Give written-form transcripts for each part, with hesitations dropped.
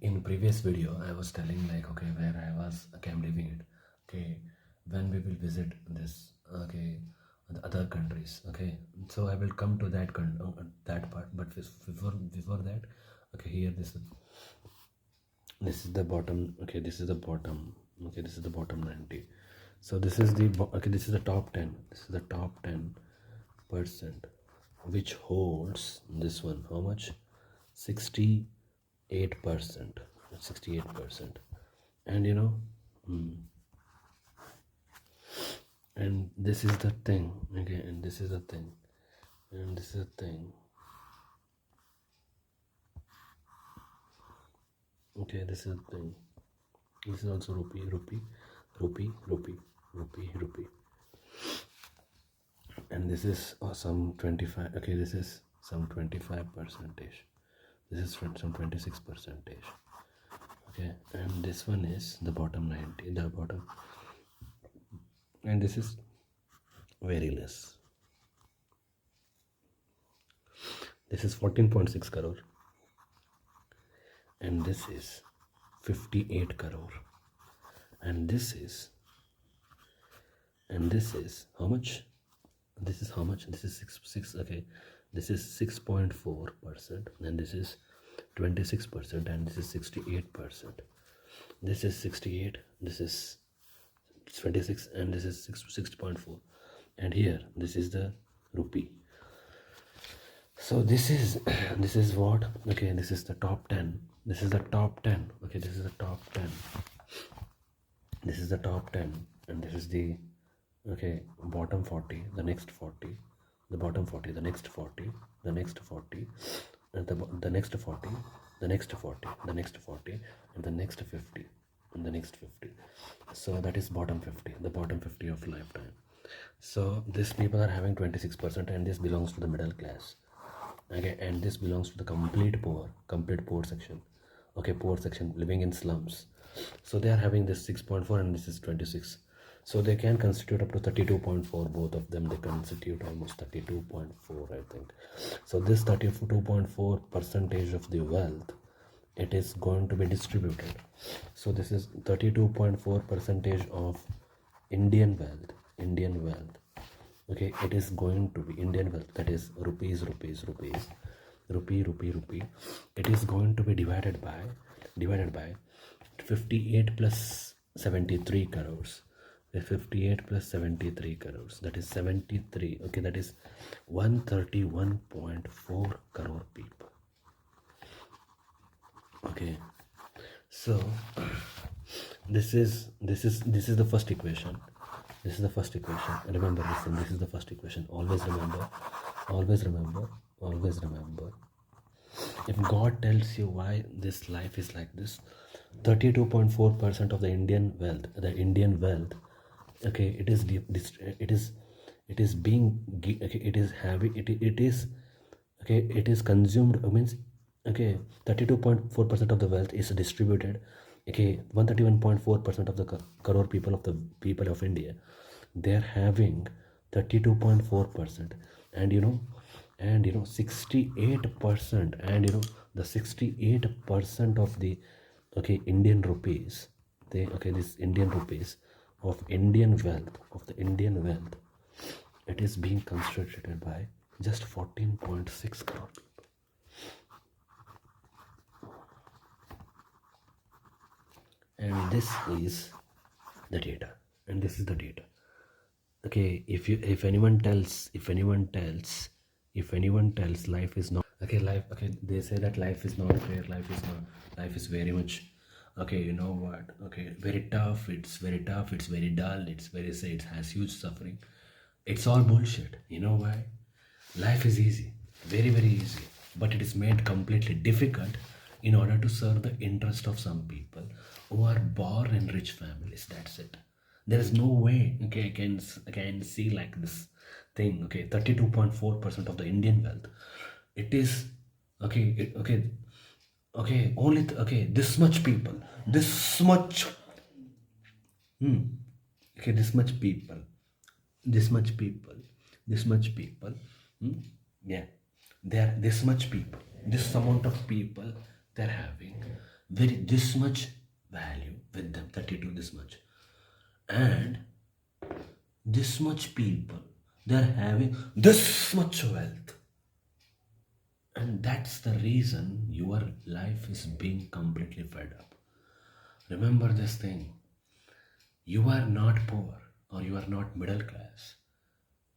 in previous video I was telling like, okay, where I was living it, okay, when we will visit this, okay, the other countries, okay. So I will come to that part, but before that, okay, here this is the bottom, okay, this is the bottom, okay, this is the bottom 90. So this is the okay, this is the top 10, this is the top 10% which holds this one, how much? 68%. 68%. And and this is the thing, okay, and this is the thing, and this is the thing, okay, this is the thing. This is also rupee, and this is some 25, okay, this is some 25 percentage, this is some 26 percentage, okay, and this one is the bottom 90, the bottom, and this is very less. This is 14.6 crore, and this is 58 crore, and this is how much? This is how much? This is 6, okay, this is 6.4%, and this is 26%, and this is 68%. This is 68, this is 26, and this is 6.4, and here this is the rupee. So this is this is what, okay, this is the top 10, this is the top 10, okay, this is the top 10, this is the top 10, and this is the, okay, bottom 40, the next 40, the bottom 40, the next 40, the next 40, and the next 40, the next 40, the next 40, and the next 50, and the next 50. So that is bottom 50, the bottom 50 of lifetime. So these people are having 26%, and this belongs to the middle class, okay, and this belongs to the complete poor section, okay, poor section living in slums. So they are having this 6.4, and this is 26. So they can constitute up to 32.4, both of them, they constitute almost 32.4, I think. So this 32.4 percentage of the wealth, it is going to be distributed. So this is 32.4 percentage of Indian wealth, okay, it is going to be Indian wealth, that is rupee, it is going to be divided by 58 plus 73 crores, 58 plus 73 crores, that is 73, okay, that is 131.4 crore people, okay. So this is the first equation, this is the first equation, remember, listen, this is the first equation, always remember, if God tells you why this life is like this, 32.4% of the Indian wealth, okay, it is being, okay, it is having, it is, okay, it is consumed, means, okay, 32.4% of the wealth is distributed, okay, 131.4% of the crore people of India, they are having 32.4%, and 68%, and the 68% of the, okay, Indian rupees, they, okay, this Indian rupees of Indian wealth, it is being constituted by just 14.6 crore people. And this is the data, okay. If anyone tells life is not, okay, okay, they say that life is not fair, life is very much, okay, you know what, okay, very tough, it's very dull, it's very sad, it has huge suffering. It's all bullshit. You know why? Life is easy, very easy, but it is made completely difficult in order to serve the interest of some people who are born in rich families. That's it. There is no way, okay, I can see like this thing, okay, 32.4% of the Indian wealth, it is, okay, okay, only okay, this much people, this much, okay, this much people, yeah, there, this much people, this amount of people they're having very this much value with them, 32 this much, and this much people, they're having this much wealth, and that's the reason your life is being completely fed up. Remember this thing: you are not poor or you are not middle class.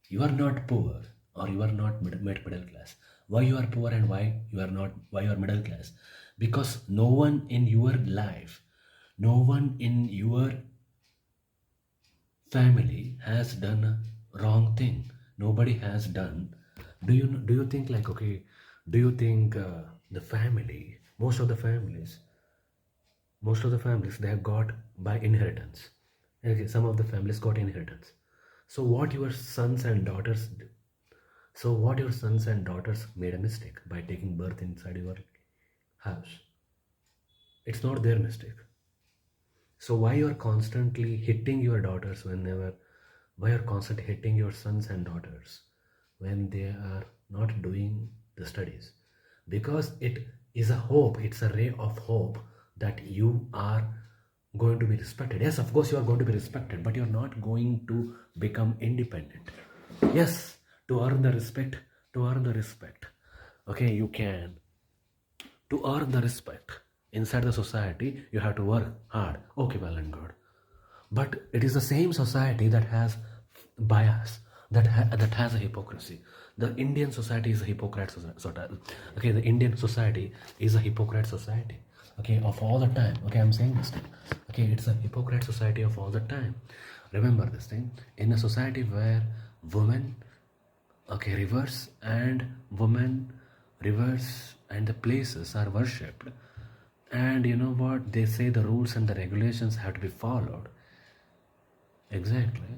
You are not poor or you are not middle class. Why you are poor and why you are not, why you are middle class? Because no one in your life, no one in your family has done a wrong thing. Nobody has done. Do you think like, okay, do you think the family, most of the families they have got by inheritance. Okay, some of the families got inheritance. So what your sons and daughters do? So what your sons and daughters made a mistake by taking birth inside your house. It's not their mistake. So why you are constantly hitting your daughters whenever, why you are constantly hitting your sons and daughters when they are not doing the studies? Because it is a hope, it's a ray of hope that you are going to be respected. Yes, of course you are going to be respected, but you're not going to become independent. Yes, to earn the respect, okay, you can. To earn the respect inside the society, you have to work hard. Okay, well and good. But it is the same society that has bias, that has a hypocrisy. The Indian society is a hypocrite society. Okay, the Indian society is a hypocrite society. Okay, of all the time. Okay, I'm saying this thing. Okay, it's a hypocrite society of all the time. Remember this thing. In a society where women, okay, rivers and the places are worshipped, and you know what they say, the rules and the regulations have to be followed. Exactly.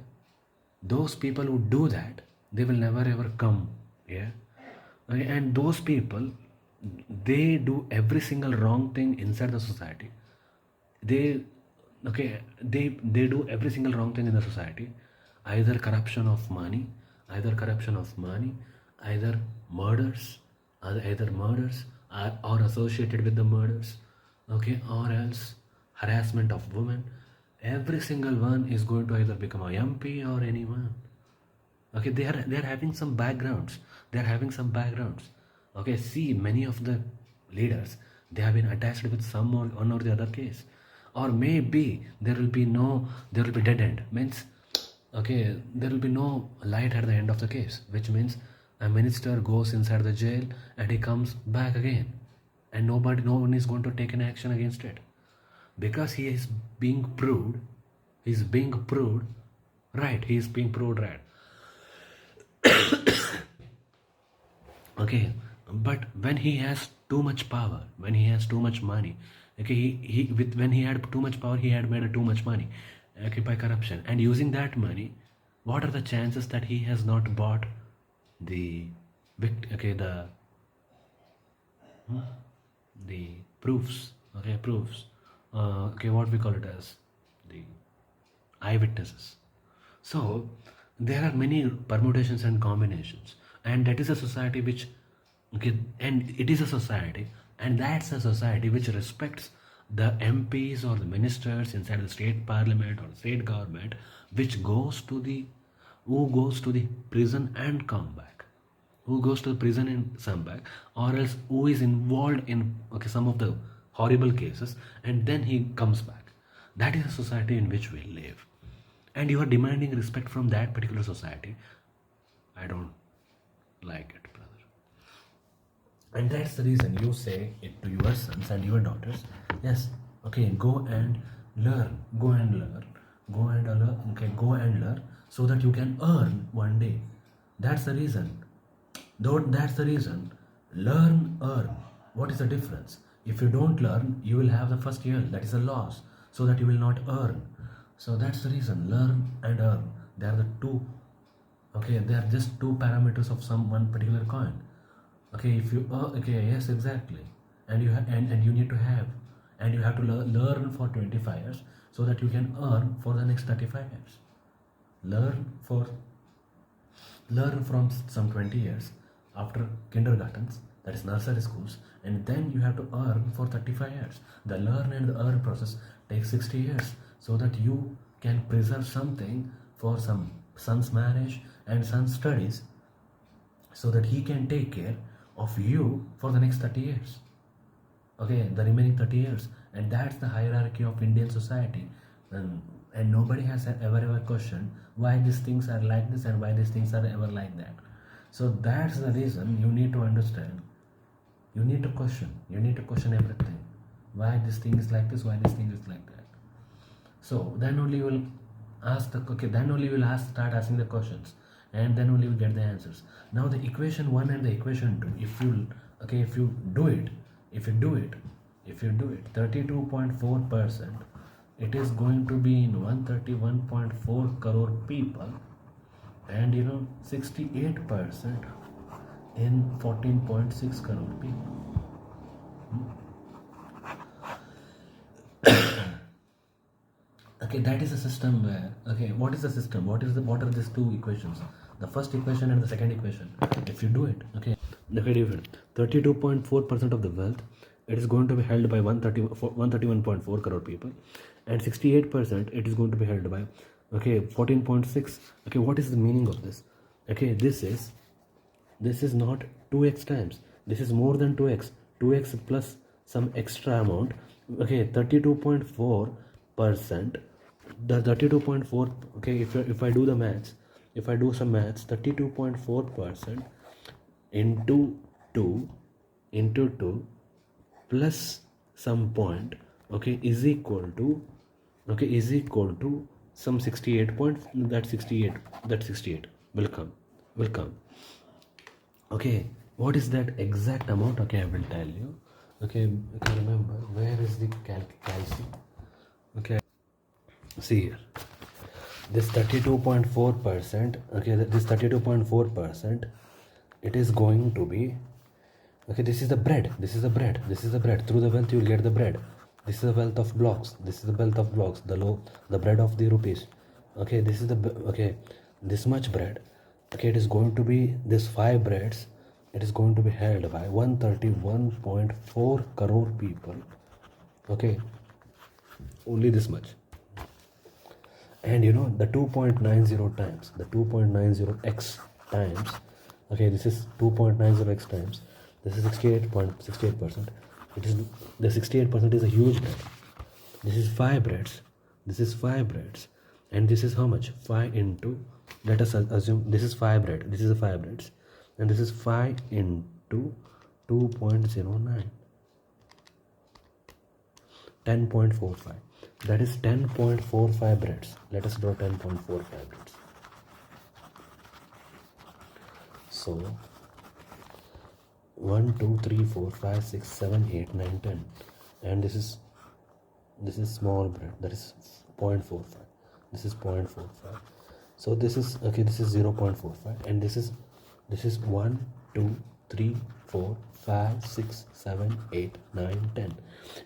Those people who do that, they will never ever come. Yeah. Okay, and those people, they do every single wrong thing inside the society. They, okay, they do every single wrong thing in the society. Either corruption of money, either corruption of money, either murders, either murders or associated with the murders, okay, or else harassment of women. Every single one is going to either become a MP or anyone. Okay, they are having some backgrounds. They are having some backgrounds. Okay, see, many of the leaders, they have been attached with some or one or the other case, or maybe there will be dead end. Means, okay, there will be no light at the end of the case, which means a minister goes inside the jail and he comes back again, and no one is going to take an action against it, because he is being proved. He's being proved right. He is being proved right. Okay, but when he has too much power, when he has too much money, okay, when he had too much power, he had made too much money, okay, by corruption, and using that money, what are the chances that he has not bought the okay, the proofs, okay, proofs, okay, what we call it as the eyewitnesses. So there are many permutations and combinations, and that is a society which, okay, and it is a society, and that's a society which respects the MPs or the ministers inside the state parliament or state government, which goes to the, who goes to the prison and come back, who goes to the prison and come back, or else who is involved in, okay, some of the horrible cases, and then he comes back. That is a society in which we live, and you are demanding respect from that particular society. I don't like it, brother. And that's the reason you say it to your sons and your daughters. Yes, okay, go and learn, okay, go and learn, so that you can earn one day. That's the reason. Though that's the reason. Learn, earn. What is the difference? If you don't learn, you will have the first year. That is a loss. So that you will not earn. So that's the reason. Learn and earn. They are the two. Okay, they are just two parameters of some one particular coin. Okay, if you okay, yes, exactly. And you and you need to have, and you have to learn for 25 years, so that you can earn for the next 35 years. Learn from some 20 years after kindergartens, that is nursery schools, and then you have to earn for 35 years. The learn and the earn process takes 60 years, so that you can preserve something for some son's marriage and son's studies, so that he can take care of you for the next 30 years. Okay, the remaining 30 years. And that's the hierarchy of Indian society. And nobody has ever questioned why these things are like this and why these things are ever like that. So that's the reason you need to understand. You need to question. You need to question everything. Why this thing is like this, why this thing is like that. So then only you will start asking the questions, and then only you will get the answers. Now the equation 1 and the equation 2, if you do it, 32.4%, it is going to be in 131.4 crore people, and 68% in 14.6 crore people. Okay, that is a system where, what is the system? What are these two equations? The first equation and the second equation. If you do it, different. 32.4% of the wealth, it is going to be held by 131.4 crore people, and 68% it is going to be held by 14.6. Okay, what is the meaning of this? Okay, this is not 2x times. This is more than 2x. 2x plus some extra amount. Okay, 32.4%. The 32.4. Okay, if I do the maths, if I do some maths, 32.4% into 2 plus some point, is equal to some 68 point. That 68 will come. Okay, what is that exact amount? Okay, I will tell you. Okay, remember, where is the calcium? Okay, see here, this 32.4%. Okay, this 32.4%, it is going to be, this is the bread. Through the wealth you will get the bread. This is the wealth of blocks. The bread of the rupees. Okay, this is this much bread. Okay, it is going to be this 5 breads. It is going to be held by 131.4 crore people. Okay, only this much. And the 2.90 times, the 2.90x times. Okay, this is 2.90x times. This is 68%. It is the 68% is a huge bread. This is 5 breads. And this is how much? 5 into, let us assume this is 5 bread. This is 5 breads, and this is 5 into 2.09, 10.45. That is 10.45 breads. Let us draw 10.45 breads. So 1, 2, 3, 4, 5, 6, 7, 8, 9, 10, and this is small bread. That is 0.45. This is 0.45. So this is 0.45, and this is 1, 2, 3, 4, 5, 6, 7, 8, 9, 10.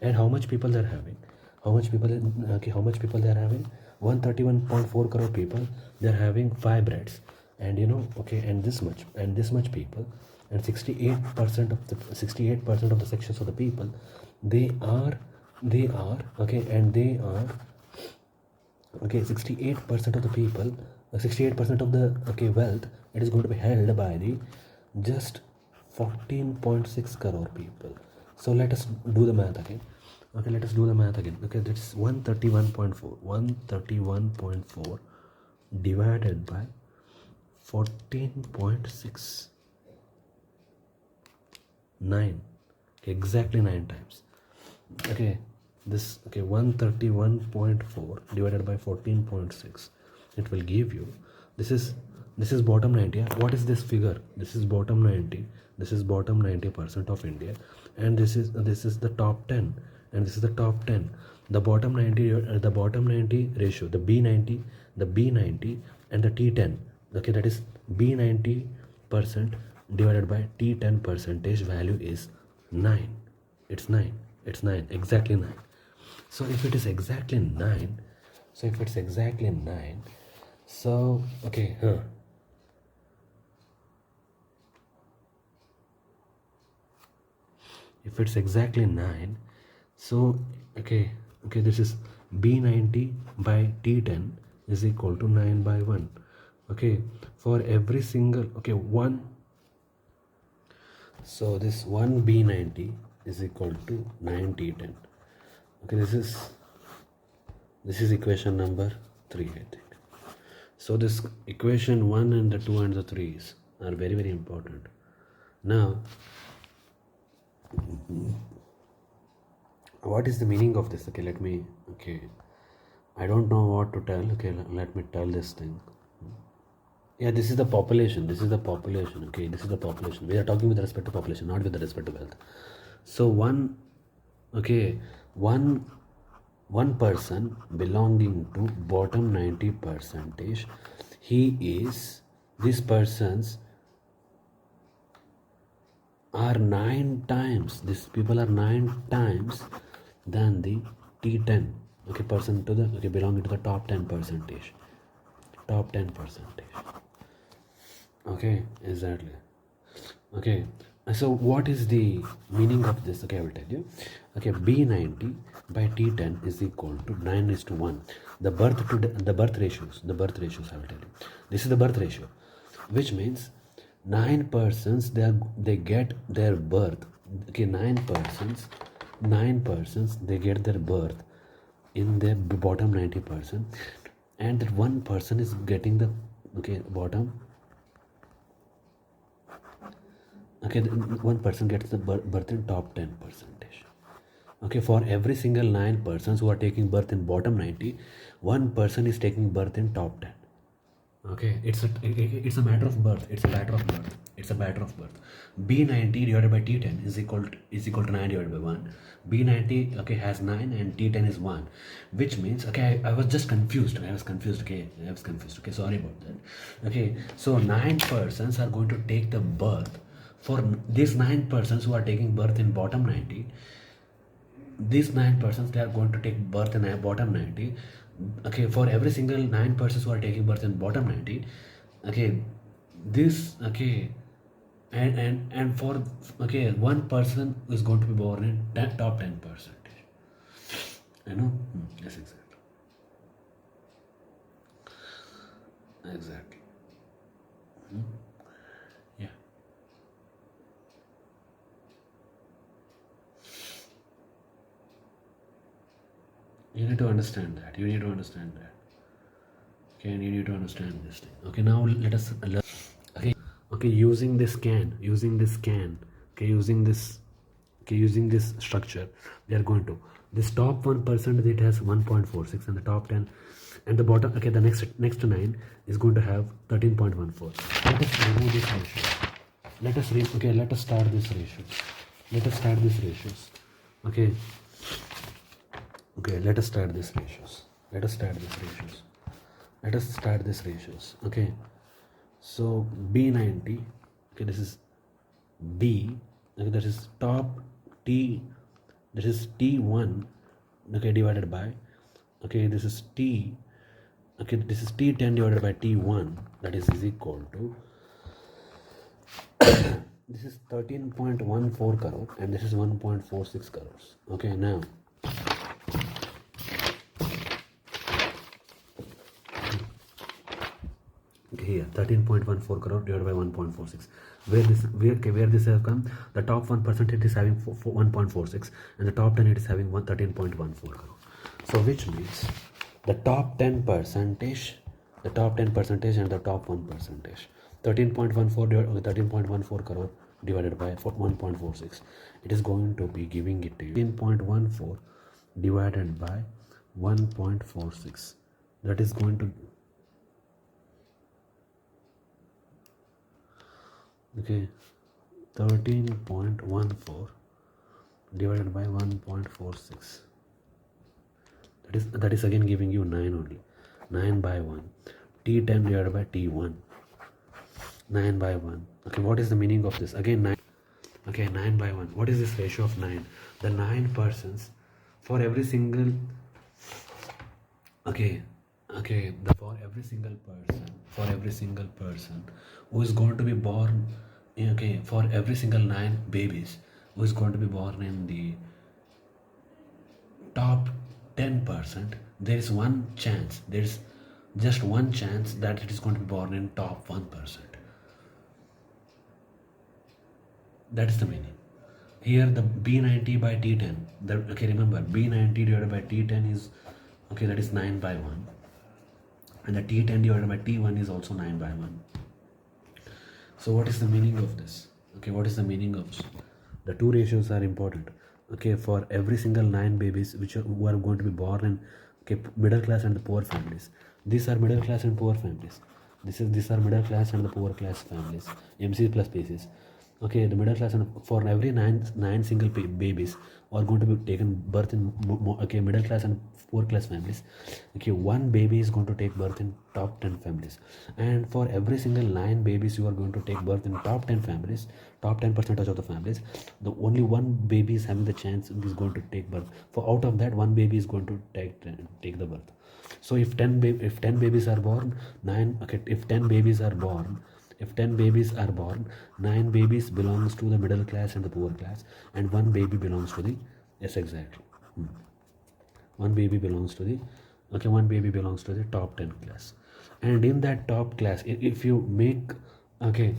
And how much people they are having? How much people they are having? 131.4 crore people. They are having 5 breads, and and this much people, and 68% of the sections of the people, they are 68% of the people, 68% of the wealth, it is going to be held by the just 14.6 crore people. So let us do the math again. Okay, that's 131.4 divided by 14.6, 9. Exactly 9 times. Okay, this 131.4 divided by 14.6, it will give you, this is bottom 90. What is this figure? This is bottom 90. This is bottom 90% of India, and this is the top 10, and this is the top 10. The bottom 90 ratio, the B90 and the T10. Okay, that is B90% divided by T10 percentage value is 9. It's 9. Exactly 9. So if it is exactly 9, so okay, if it's exactly 9, so okay, this is B90 by T10 is equal to 9 by 1. Okay, for every single, okay, 1, so this 1 B90 is equal to 9 T10. Okay, this is equation number 3, I think. So this equation 1 and the 2 and the 3's are very, very important. Now, what is the meaning of this? Okay, I don't know what to tell. Okay, let me tell this thing. Yeah, this is the population. Okay, this is the population. We are talking with respect to population, not with respect to wealth. So one person belonging to bottom 90 percentage, these persons are 9 times, these people are 9 times than the T10, okay, person to the, okay, belonging to the top 10 percentage. Okay, exactly. Okay, so what is the meaning of this? Okay, I will tell you. Okay, B90 by T10 is equal to 9:1. The birth ratios I will tell you. This is the birth ratio, which means 9 persons they get their birth. Okay, 9 persons they get their birth in their bottom 90%, and that one person is getting the, okay, bottom, okay, one person gets the birth in top 10 percentage. Okay, for every single 9 persons who are taking birth in bottom 90, one person is taking birth in top 10. Okay, it's a matter of birth. B90 divided by T10 is equal to 9 divided by 1. B90, okay, has 9 and T10 is 1, which means, okay, I was just confused. Okay, sorry about that. Okay, so 9 persons are going to take the birth. For these 9 persons who are taking birth in bottom 90, these 9 persons, they are going to take birth in bottom 90. Okay, for every single 9 persons who are taking birth in bottom 90, okay, this, okay, and for, okay, one person is going to be born in top 10 percentage. I know. Yes, exactly. Yeah. You need to understand that. Okay, and you need to understand this thing. Okay, now let us learn. Okay, using this scan, okay, using this structure, we are going to, this top 1%, it has 1.46, and the top 10 and the bottom, okay, the next to 9 is going to have 13.14. Let us remove this ratio. Let us start this ratio. Let us start these ratios. Okay, let us start these ratios. Okay, so B90, okay, this is B, okay, that is top T, this is T1, okay, divided by, okay, this is T, okay, this is T10 divided by T1, that is equal to this is 13.14 crore and this is 1.46 crores. Okay, now here 13.14 crore divided by 1.46, where this has come, the top 1% it is having 1.46 and the top 10 it is having 13.14 crore. So which means the top 10 percentage and the top 1 percentage, 13.14 crore divided by 1.46, it is going to be giving it to you 13.14 divided by 1.46, that is going to, okay, 13.14 divided by 1.46, that is again giving you 9 only. 9 by 1, T10 divided by T1, 9 by 1. Okay, what is the meaning of this? Again 9. Okay, 9 by 1. What is this ratio of 9? The 9 persons for every single, okay, for every single person who is going to be born, okay, for every single 9 babies who is going to be born in the top 10%, there is one chance, there is just one chance that it is going to be born in top 1%. That is the meaning. Here the B90 by T10, okay, remember B90 divided by T10 is, okay, that is 9 by 1, and the T10 divided by T1 is also 9 by 1. So what is the meaning of this? Okay, what is the meaning of this? The two ratios are important. Okay, for every single 9 babies who are going to be born in, okay, middle class and the poor families. These are middle class and poor families. These are middle class and the poor class families. MC plus basis. Okay, the middle class, and for every nine single babies are going to be taken birth in, okay, middle class and poor class families. Okay, one baby is going to take birth in top 10 families, and for every single 9 babies you are going to take birth in top 10 families, top 10 percentage of the families, the only one baby is having the chance is going to take birth. For out of that, one baby is going to take the birth. So if 10 babies are born, 9, okay, if 10 babies are born, 9 babies belongs to the middle class and the poor class, and one baby belongs to the, yes, exactly, one baby belongs to the, okay, one baby belongs to the top 10 class. And in that top class, if you make, okay,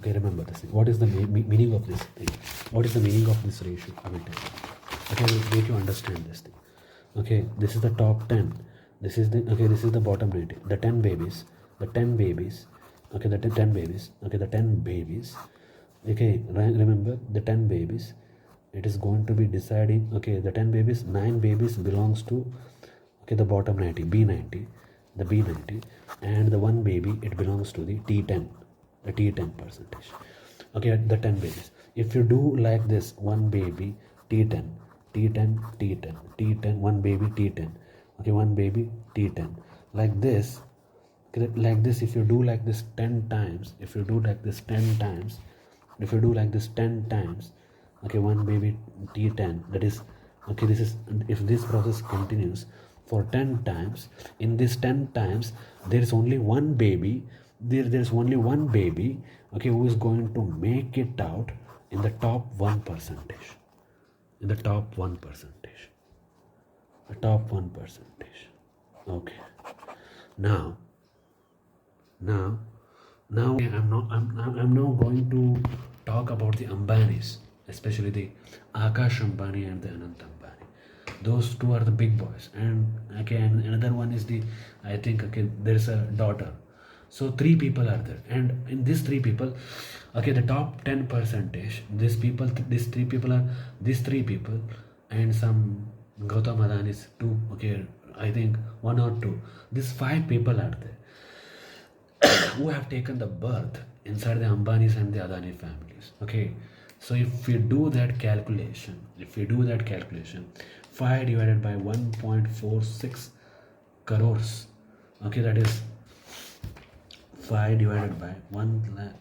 remember this thing. What is the meaning of this thing? What is the meaning of this ratio? I will tell you. Okay, I will make you understand this thing. Okay, this is the top 10. This is the, okay, this is the bottom 90. The 10 babies, okay, the 10 babies, okay, the 10 babies, okay, remember the 10 babies, it is going to be deciding, okay, the 10 babies, 9 babies belongs to, okay, the bottom 90, B90, the B90, and the one baby, it belongs to the T10, the T10 percentage. Okay, the 10 babies. If you do like this, one baby, T10, one baby, T10, okay, one baby, T10, like this, if you do like this 10 times, okay, one baby, T10, that is, okay, this is, if this process continues for 10 times, in this 10 times there is only one baby, there's only one baby, okay, who is going to make it out in the top 1%, in the top 1%, the top 1%. Okay, now I'm now going to talk about the Ambanis, especially the Akash Ambani and the Anant Ambani. Those two are the big boys, and okay, and another one is the, I think, okay, there's a daughter. So 3 people are there, and in these 3 people, okay, the top 10%, these 3 people, and some Gautam Adani's 2, okay, I think 1 or 2. These 5 people are there who have taken the birth inside the Ambanis and the Adani families. Okay, so if we do that calculation, 5 divided by 1.46 crores, okay, that is 5 divided by 1 lakh.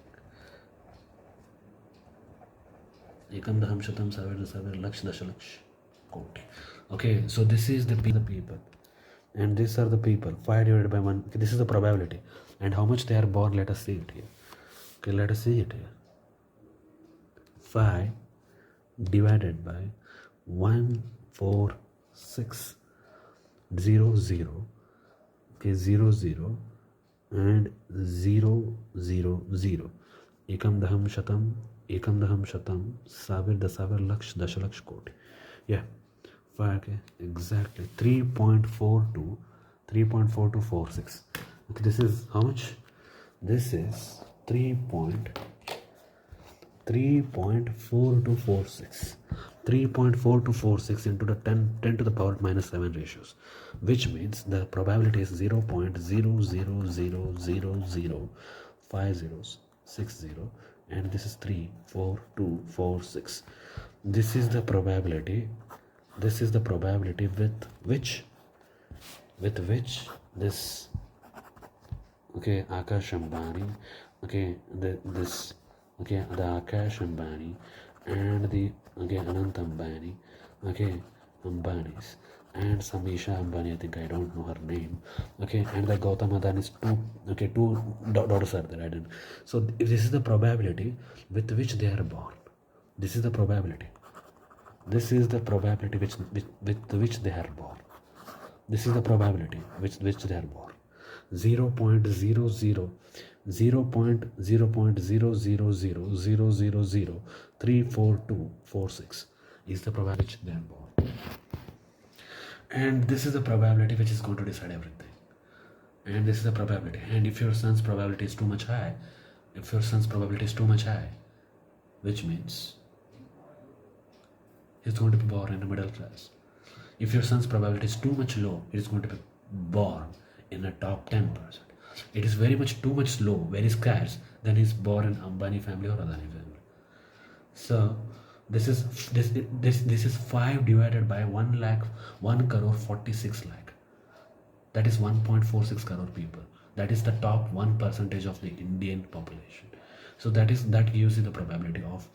Ekam daham shatam savir laksh dashalaksh koti. Okay, so this is the people, and these are the people. 5 divided by 1. Okay, this is the probability, and how much they are born. Let us see it here. Okay, let us see it here. 5 divided by 14600. Okay, 00 and 000. Ekam daham shatam savir laksh dashalaksh koti. Yeah, 5, okay, exactly 3.4246. Okay, this is how much? This is 3.4246. 3.4246 into the 10 to the power minus 7 ratios, which means the probability is 0.00005060, and this is 34246. This is the probability with which this, okay, Akash Ambani, okay, the Akash Ambani and the, okay, Anant Ambani, okay, Ambanis, and Samisha Ambani, I think, I don't know her name, okay, and the Gautam Adani's 2 daughters are there, I don't know. So this is the probability with which they are born. This is the probability. This is the probability with which they are born. This is the probability which they are born. 0.00000000034246 is the probability which they are born. And this is the probability which is going to decide everything. And this is the probability. And if your son's probability is too much high, which means he's going to be born in a middle class. If your son's probability is too much low, it is going to be born in a top 10%. It is very much too much low, very scarce, then he's born in Ambani family or Adani family. So this is 5 divided by 1 lakh, 1 crore 46 lakh. That is 1.46 crore people. That is the top 1% of the Indian population. So that gives you the probability of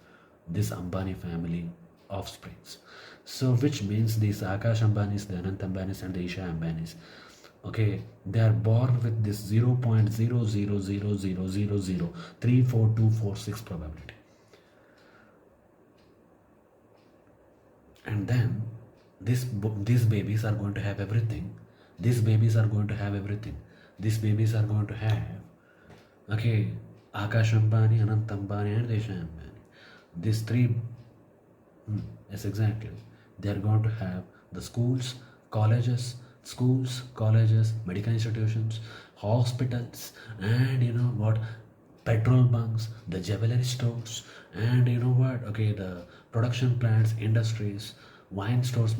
this Ambani family offsprings. So which means these Akash Ambanis, the Anant Ambanis and the Isha Ambanis, okay, they are born with this 0.0000034246 probability. And then these babies are going to have everything. These babies are going to have, okay, Akash Ambani, Anant Ambani and Isha Ambani. These three, yes, exactly. They are going to have the schools, colleges, medical institutions, hospitals, and you know what, petrol bunks, the jewelry stores, and you know what, okay, the production plants, industries, wine stores,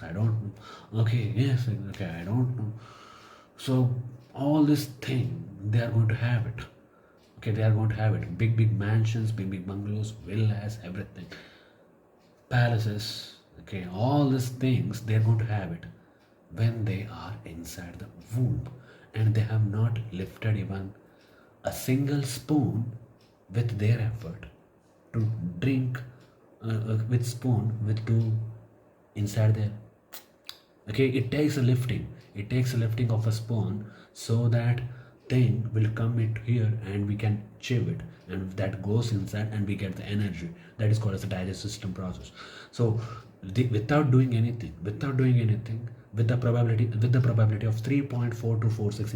I don't know. Okay, yes, okay, I don't know. So all this thing, they are going to have it. Okay, they are going to have it. Big mansions, big bungalows, villas, everything, palaces. Okay, all these things, they are going to have it when they are inside the womb, and they have not lifted even a single spoon with their effort to drink with spoon with two inside there. Okay, it takes a lifting of a spoon so that thing will come it here and we can chew it, and that goes inside and we get the energy. That is called as a digestive system process. So without doing anything, with the probability of 3.4246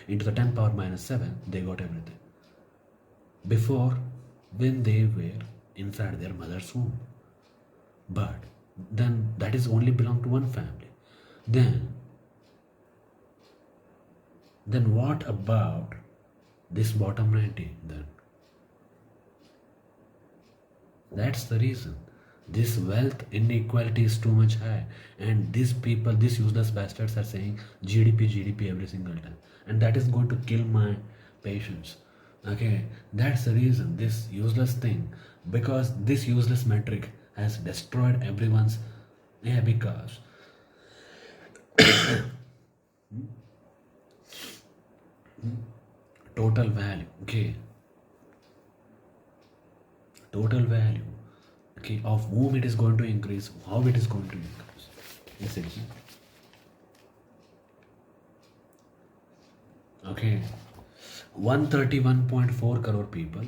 into the 10 power minus 7, they got everything before, when they were inside their mother's womb. But then that is only belong to one family. Then what about this bottom 90 then? That's the reason this wealth inequality is too much high, and these people, these useless bastards, are saying GDP every single time, and that is going to kill my patients. Okay, that's the reason, this useless thing, because this useless metric has destroyed everyone's, because total value, okay, of whom it is going to increase, how it is going to increase. Yes, exactly. Okay, 131.4 crore people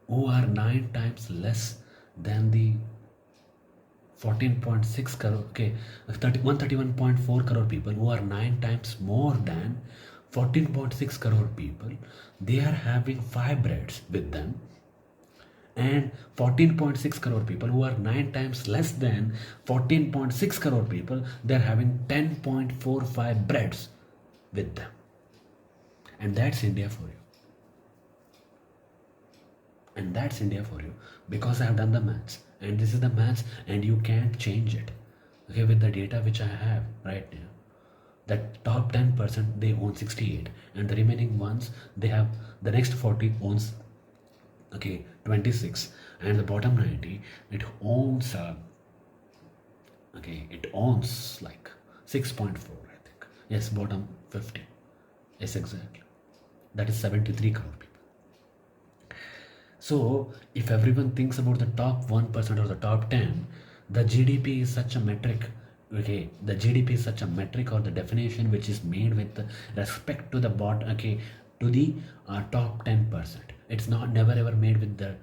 who are 9 times less than the 14.6 crore, okay, 131.4 crore people who are 9 times more than 14.6 crore people, they are having 5 breads with them, and 14.6 crore people who are 9 times less than 14.6 crore people, they are having 10.45 breads with them. And that's India for you. Because I have done the maths, and this is the maths, and you can't change it. Okay, with the data which I have right now, that top 10%, they own 68, and the remaining ones, they have, the next 40 owns, okay, 26, and the bottom 90, it owns it owns like 6.4, I think. Yes, bottom 50. Yes, exactly. That is 73 crore people. So if everyone thinks about the top 1% or the top 10, the GDP is such a metric. Okay, the GDP is such a metric, or the definition which is made with respect to the top 10%. It's not never ever made with the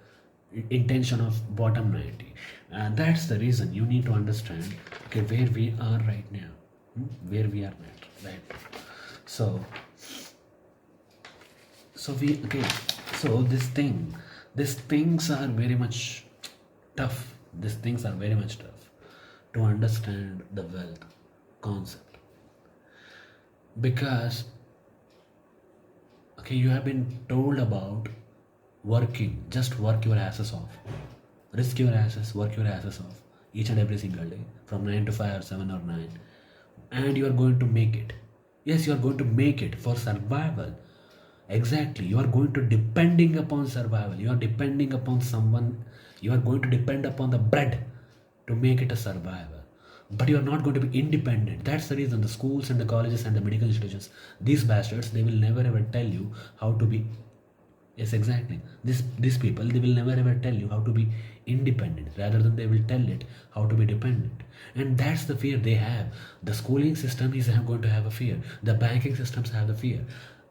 intention of bottom 90. And that's the reason you need to understand, okay, where we are right now. Where we are right. So we, okay, so these things are very much tough. These things are very much tough to understand the wealth concept, because, okay, you have been told about working, just work your asses off, risk your asses, work your asses off each and every single day from 9 to 5 or 7 or 9, and you are going to make it. Yes, you are going to make it for survival. Exactly, you are going to depending upon survival, you are depending upon someone, you are going to depend upon the bread to make it a survival, but you are not going to be independent. That's the reason the schools and the colleges and the medical institutions, these bastards, they will never ever tell you how to be. Yes, exactly. These people, they will never ever tell you how to be independent. Rather than they will tell it how to be dependent. And that's the fear they have. The schooling system is going to have a fear. The banking systems have the fear.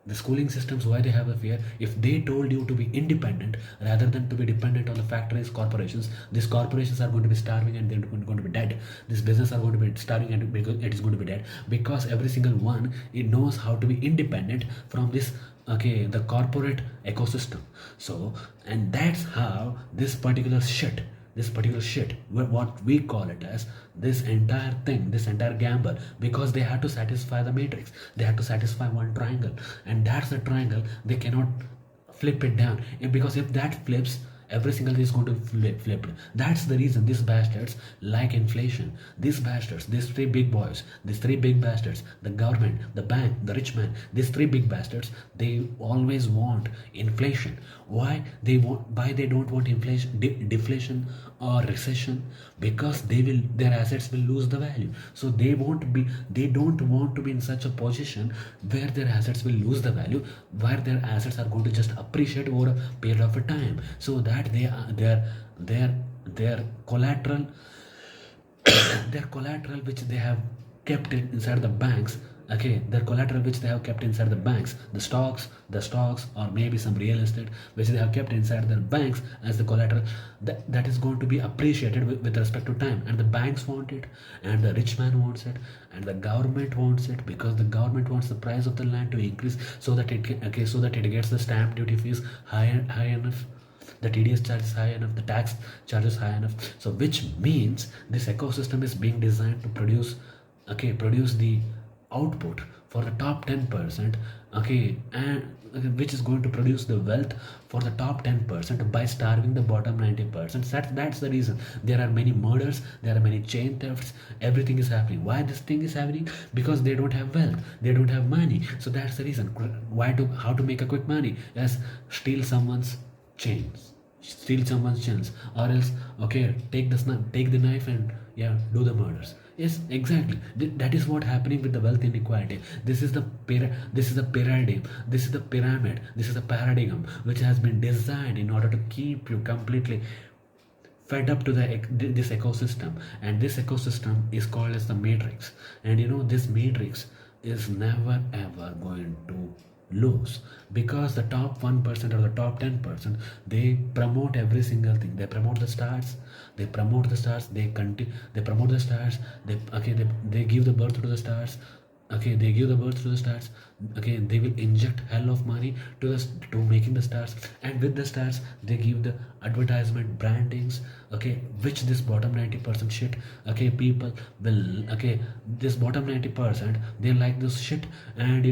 The schooling systems, why they have a fear? If they told you to be independent rather than to be dependent on the factories, corporations, these corporations are going to be starving and they're going to be dead. This business are going to be starving and because it is going to be dead, because every single one, it knows how to be independent from this, okay, the corporate ecosystem. So, and that's how this particular shit, what we call it as, this entire thing, this entire gamble, because they had to satisfy the matrix, they had to satisfy one triangle, and that's the triangle they cannot flip it down. Because if that flips, every single thing is going to flip. That's the reason these bastards like inflation. These bastards, these three big boys, these three big bastards, the government, the bank, the rich man, these three big bastards, they always want inflation. Why they don't want inflation, deflation or recession? Because their assets will lose the value. So they don't want to be in such a position where their assets will lose the value, where their assets are going to just appreciate over a period of a time, so that their collateral their collateral which they have kept it inside the banks, okay, their collateral which they have kept inside the banks, the stocks or maybe some real estate which they have kept inside their banks as the collateral, that is going to be appreciated with respect to time, and the banks want it, and the rich man wants it, and the government wants it, because the government wants the price of the land to increase, so that it can, okay, so that it gets the stamp duty fees high enough, the TDS charge is high enough, the tax charge is high enough. So which means this ecosystem is being designed to produce the output for the top 10%, okay, and which is going to produce the wealth for the top 10% by starving the bottom 90%. That's the reason there are many murders, there are many chain thefts, everything is happening. Why this thing is happening? Because they don't have wealth, they don't have money. So that's the reason. How to make a quick money? Yes, steal someone's chains, or else, okay, take the knife and, yeah, do the murders. Yes, exactly. That is what happening with the wealth inequality. This is the paradigm, this is the pyramid, this is the paradigm which has been designed in order to keep you completely fed up to this ecosystem. And this ecosystem is called as the matrix. And this matrix is never ever going to lose, because the top 1% or the top 10%, they promote every single thing. They promote the stars, they promote the stars, they promote the stars, they give the birth to the stars, okay, they give the birth to the stars, okay, they will inject hell of money to making the stars, and with the stars they give the advertisement brandings, okay, which this bottom 90% shit, okay, people will, okay, this bottom 90%, they like this shit, and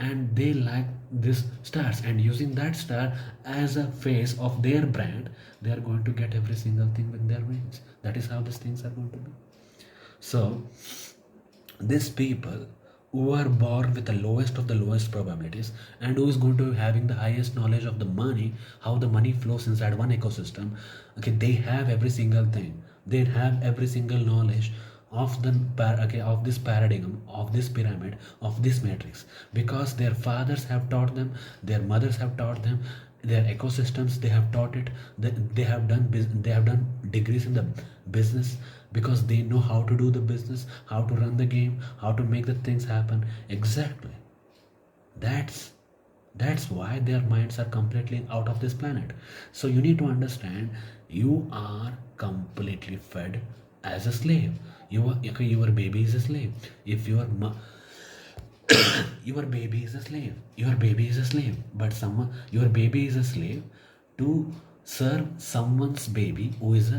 and they like this stars, and using that star as a face of their brand, they are going to get every single thing with their wings. That is how these things are going to be. So these people who are born with the lowest of the lowest probabilities, and who is going to having the highest knowledge of the money, how the money flows inside one ecosystem, okay, they have every single thing, they have every single knowledge of of this paradigm, of this pyramid, of this matrix, because their fathers have taught them, their mothers have taught them, their ecosystems, they have taught it, they have done degrees in the business, because they know how to do the business, how to run the game, how to make the things happen. Exactly. That's That's why their minds are completely out of this planet. So you need to understand, you are completely fed as a slave. Okay, your baby is a slave. If your baby is a slave, your baby is a slave, but someone, your baby is a slave to serve someone's baby who is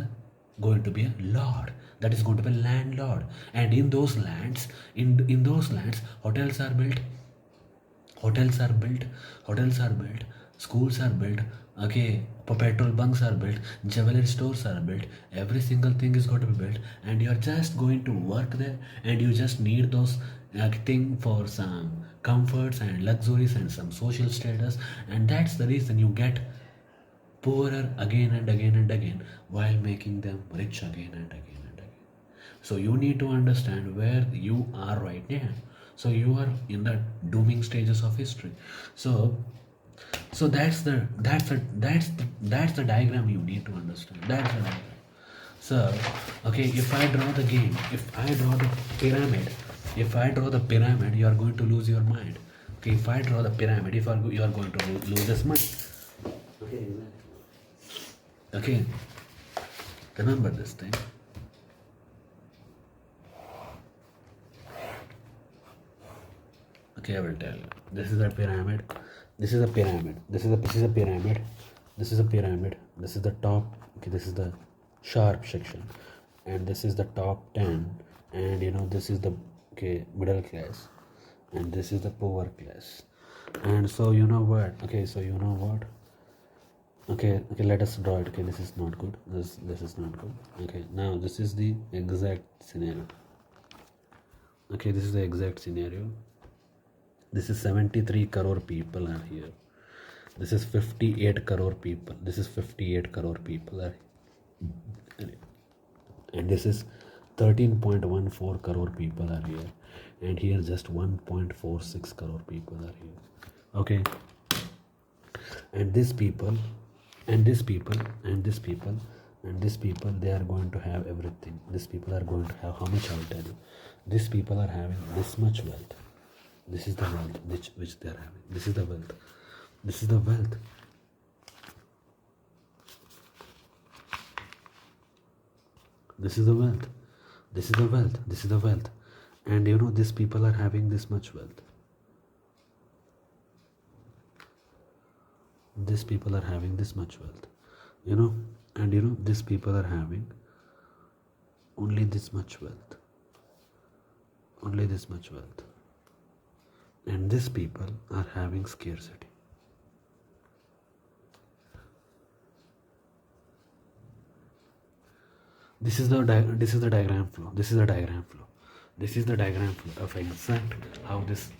going to be a lord, that is going to be a landlord. And in those lands, in those lands, hotels are built hotels are built, schools are built, okay, petrol bunks are built, jewelry stores are built, every single thing is going to be built, and you're just going to work there, and you just need those thing for some comforts and luxuries and some social status, and that's the reason you get poorer again and again and again while making them rich again and again and again. So you need to understand where you are right now. So you are in the dooming stages of history. So that's the diagram you need to understand. That's the diagram. So okay, if I draw the game, if I draw the pyramid, if I draw the pyramid, you are going to lose your mind. Okay, if I draw the pyramid, you are going to lose this mind. Okay, okay, remember this thing. Okay, I will tell you. This is a pyramid. This is a pyramid. This is a pyramid. This is a pyramid. This is the top. Okay, this is the sharp section, and this is the top 10. And you know, this is the middle class, and this is the poor class. And so you know what? Okay, so you know what? Okay, let us draw it. Okay, this is not good. This is not good. Okay, now this is the exact scenario. Okay, this is the exact scenario. This is 73 crore people are here. This is 58 crore people. This is 58 crore people are here. And this is 13.14 crore people are here. And here just 1.46 crore people are here. Okay. And these people, and these people, and these people, and these people, they are going to have everything. These people are going to have, how much I will tell you. These people are having this much wealth. This is the wealth which they are having. This is the wealth. This is the wealth. This is the wealth. This is the wealth. This is the wealth. And you know, these people are having this much wealth. These people are having this much wealth. You know, and you know, these people are having only this much wealth. Only this much wealth. And these people are having scarcity. This is the diagram flow. This is the diagram flow. This is the diagram flow of exact how this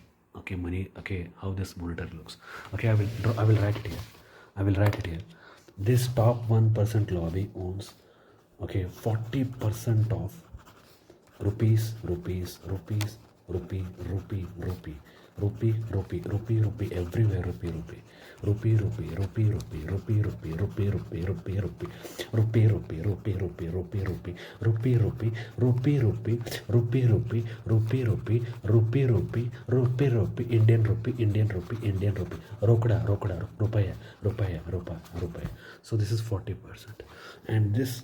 how this monitor looks. Okay, I will write it here. I will write it here. This top 1% lobby owns 40% of rupees, everywhere, Indian rupee, rokda, rupaya. So this is 40%, and this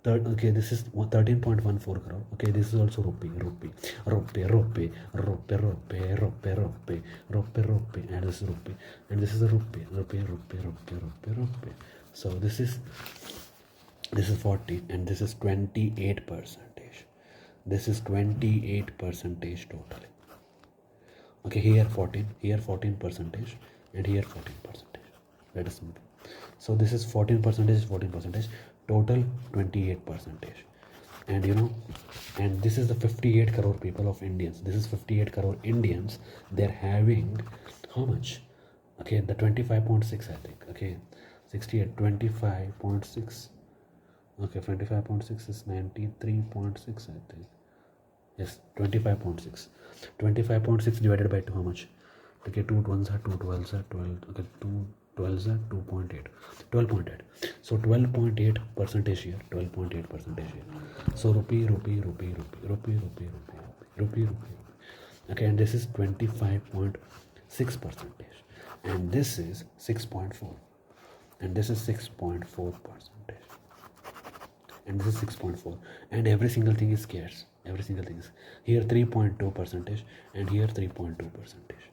this is 13.14 crore. Okay, this is also rupee, and this is rupee, and this is a rupee. So this is 40, and this is 28%. This is 28% totally. Okay, here 14%, and here 14%. Let us move. So this is 14%, total 28%. And you know, and this is the 58 crore people of Indians. This is 58 crore Indians. They're having how much? Okay, the 25.6, I think. Okay, 68, 25.6. Okay, 25.6 is 93.6, I think. Yes, 25.6. 25.6 divided by 2, how much? Okay, 2 ones are 2, 12s are 12. Okay, 2 12s are 2.8. 12.8. So 12.8% here. 12.8% here. So rupee. Okay, and this is 25.6%. and this is 6.4, and this is 6.4 percentage, and this is 6.4, and every single thing is scarce. Every single thing is here 3.2 percentage, and here 3.2 percentage.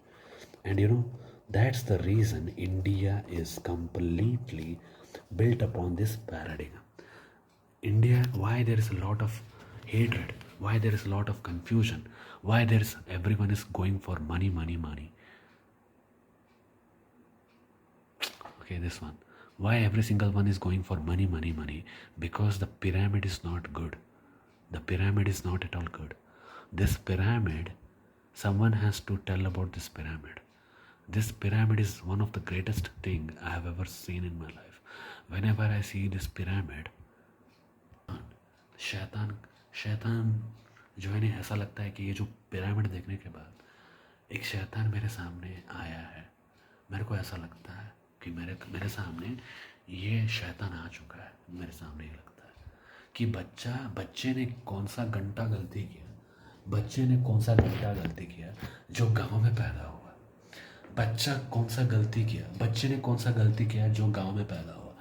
And you know, that's the reason India is completely built upon this paradigm. India, why there is a lot of hatred, why there is a lot of confusion, why there is everyone is going for money, money, money. Okay, this one. Why every single one is going for money, money, money? Because the pyramid is not good. The pyramid is not at all good. This pyramid, someone has to tell about this pyramid. This pyramid is one of the greatest thing I have ever seen in my life. Whenever I see this pyramid, शैतान जो है ना, ऐसा लगता है कि ये जो पिरामिड देखने के बाद एक शैतान मेरे सामने आया है. मेरे को ऐसा लगता है कि मेरे सामने ये शैतान आ चुका है. मेरे सामने ये लगता है कि बच्चे ने कौन सा घंटा गलती किया जो गांव में पैदा हुआ. बच्चे ने कौन सा गलती किया जो गांव में पैदा हुआ.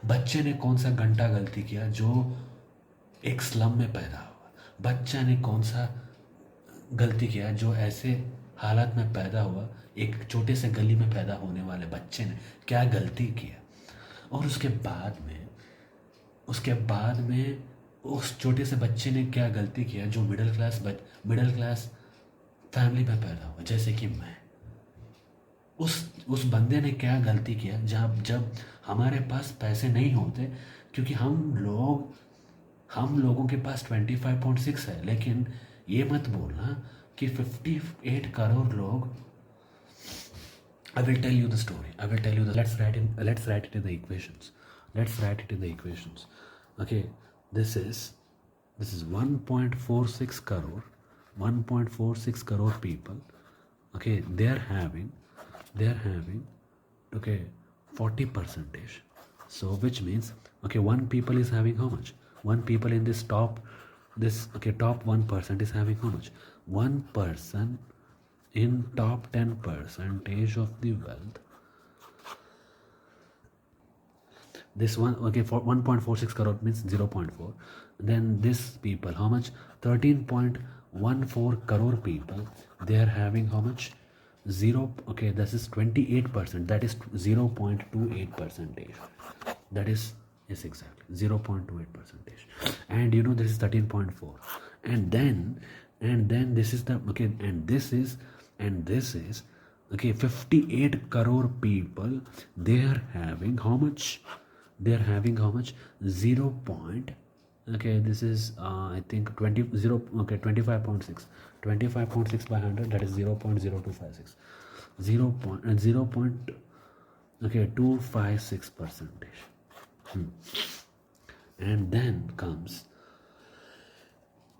बच्चे ने कौन सा घंटा गलती किया जो एक स्लम में पैदा हुआ. बच्चा ने कौन सा गलती किया जो ऐसे हालात में पैदा हुआ. एक छोटे से गली में पैदा होने वाले बच्चे ने क्या गलती किया. और उसके बाद में उस छोटे से बच्चे ने क्या गलती किया जो मिडिल क्लास फैमिली में पैदा हुआ, जैसे कि मैं. उस बंदे ने क्या गलती किया जब हमारे पास पैसे नहीं होते, क्योंकि हम लोगों के पास 25.6 है. लेकिन ये मत बोलना कि 58 करोड़ लोग. I will tell you the story. Let's write it in the equations. Okay, this is 1.46 crore. 1.46 crore people. Okay, they're having okay 40 percentage. So which means, okay, one people is having how much? One people in this top 1% is having how much? One person in top 10 percentage of the wealth. This one, okay, for 1.46 crore means 0.4. Then this people, how much? 13.14 crore people, they are having how much? Okay, this is 28%. That is 0.28 percentage. That is, yes, exactly 0.28 percentage. And you know, this is 13.4. And then this is the, okay, and this is okay, 58 crore people, they are having how much? 0. Okay, this is I think 25.6 by 100, that is 0.0256. 256 percentage. And then comes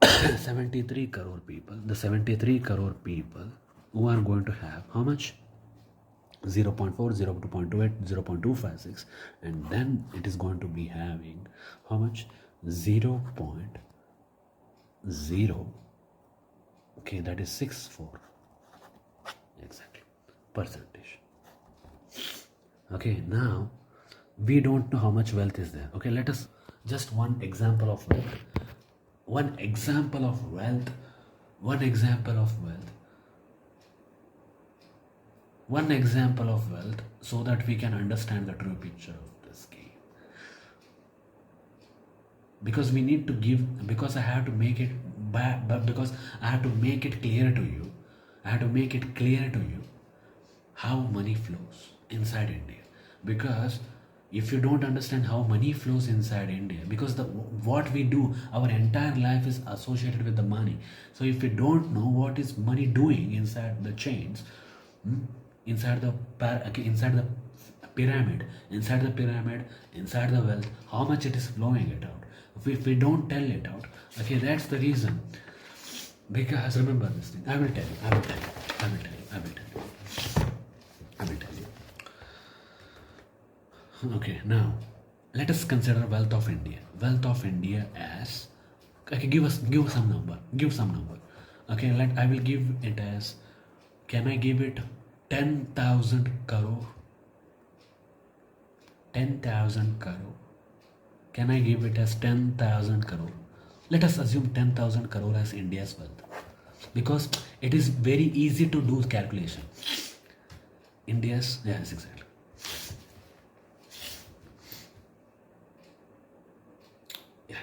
73 crore people. The 73 crore people who are going to have how much? 0.4, 0.28, 0.256, and then it is going to be having how much? 0.0. Okay, that is 64 exactly percentage. Okay, now we don't know how much wealth is there. Okay, let us just one example of wealth, so that we can understand the true picture of this game. Because we need to give, because I have to make it clear to you. How money flows inside India. Because if you don't understand how money flows inside India, because what we do, our entire life is associated with the money. So if you don't know what is money doing inside the chains, inside the pyramid, inside the wealth, how much it is flowing it out. If we don't tell it out, okay, that's the reason. Because remember this thing, I will tell you. Okay, now let us consider wealth of India. Wealth of India as, okay, give some number. Okay, I will give it as, can I give it 10,000 crore. 10,000 crore. Can I give it as 10,000 crore? Let us assume 10,000 crore as India's wealth, because it is very easy to do calculation. India's, yes, exactly. Yeah.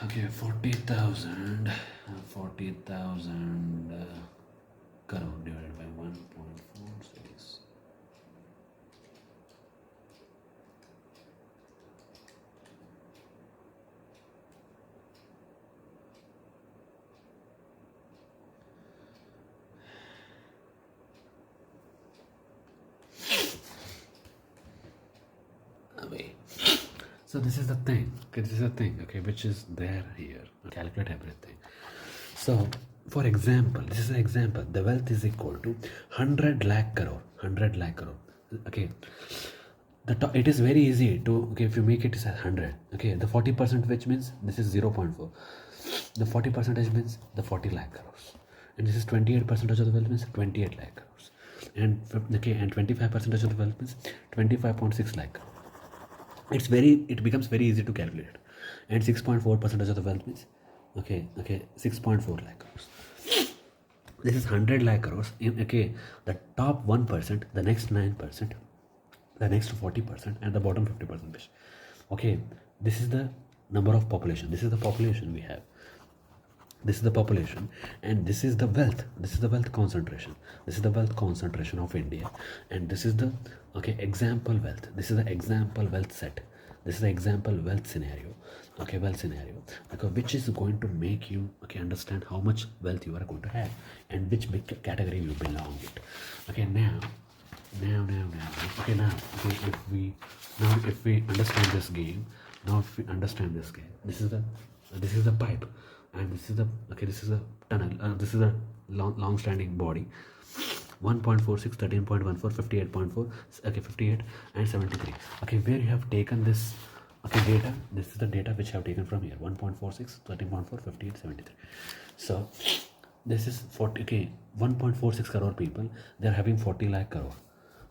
Okay, 40,000 crore divided by 1.46. Away. So this is the thing. Okay, this is the thing. Okay, which is there here. Calculate everything. So, for example, this is an example. The wealth is equal to 100 lakh crore. 100 lakh crore. Okay. It is very easy to, okay, if you make it as 100. Okay, the 40%, which means this is 0.4. The 40 percentage means the 40 lakh crores. And this is 28% of the wealth means 28 lakh crores. And okay, and 25% of the wealth means 25.6 lakh crores. It becomes very easy to calculate. And 6.4% of the wealth means, okay, 6.4 lakh crores. This is 100 lakh crores. Okay, the top 1%, the next 9%, the next 40%, and the bottom 50%. Okay, this is the number of population. This is the population we have. This is the population, and this is the wealth. This is the wealth concentration. This is the wealth concentration of India, and this is the, okay, example wealth. This is the example wealth set. This is the example wealth scenario. Okay, wealth scenario, okay, which is going to make you, okay, understand how much wealth you are going to have and which big category you belong it. Okay, now. Okay, now, okay, if we understand this game, this is the pipe, and this is the, okay, this is a tunnel, this is a long standing body. 1.46, 13.14, 58.4, okay, 58 and 73. Okay, where you have taken this, okay, data. This is the data which I have taken from here. 1.46, 13.4, 58, 73. So this is 40. Okay, 1.46 crore people, they are having 40 lakh crore.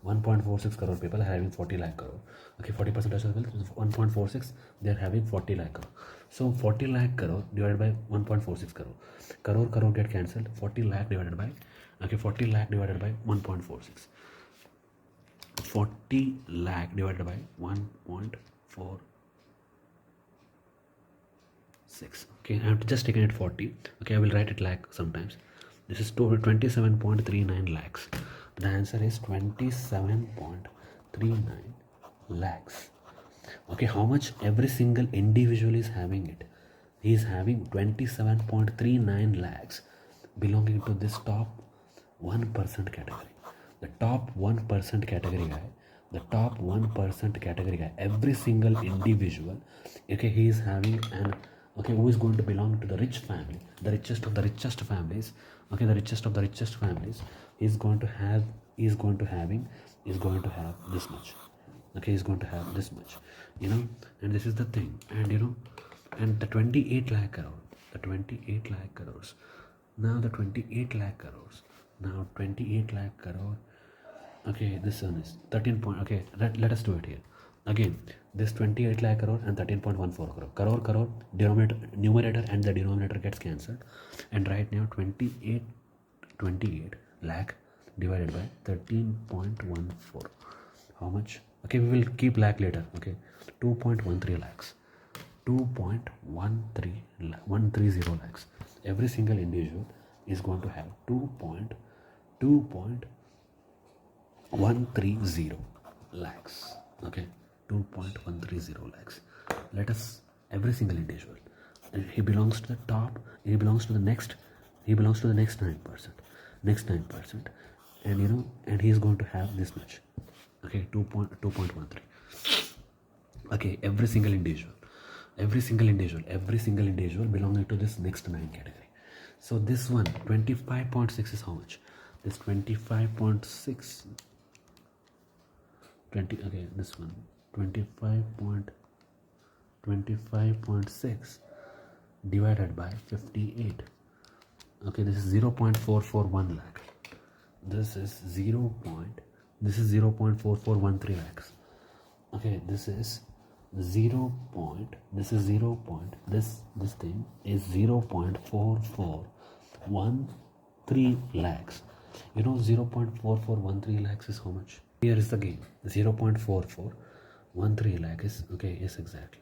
1.46 crore people are having 40 lakh crore. Okay, 40% of the wealth, 1.46, they are having 40 lakh crore. So 40 lakh crore divided by 1.46 crore. Crore get cancelled. 40 lakh divided by, okay, 40 lakh divided by 1.46. 40 lakh divided by 1.46. Okay, I have just taken it 40. Okay, I will write it lakh sometimes. This is 27.39 lakhs. The answer is 27.39 lakhs. Okay, how much every single individual is having it? He is having 27.39 lakhs belonging to this top 1% category. The top 1% category guy, every single individual, okay, he is having an, okay, who is going to belong to the rich family, the richest of the richest families, okay, the richest of the richest families, is going to have this much. Okay, he's going to have this much, and this is the thing, and and the 28 lakh crore, now the 28 lakh crore, okay, this one is 13 point, okay, let us do it here again. This 28 lakh crore and 13.14 crore, numerator and the denominator gets cancelled, and right now 28 lakh divided by 13.14, how much? Okay, we will keep lakh later. Okay, 2.13 lakhs, 2.130 lakhs. Every single individual is going to have 2.130 lakhs. Okay, 2.130 lakhs. Let us, every single individual, he belongs to the top, he belongs to the next 9%, and and he is going to have this much. Okay, 2.13. Okay, every single individual belonging to this next 9 category. So this one, 25.6 is how much? This 25.6, 20, okay, this one 25.6 divided by 58. Okay, this is 0.441 lakh. This is 0.4413 lakhs. Okay, this is this thing is 0.4413 lakhs. You know 0.4413 lakhs is how much? Here is the game. 0.4413 lakh is, okay, yes, exactly.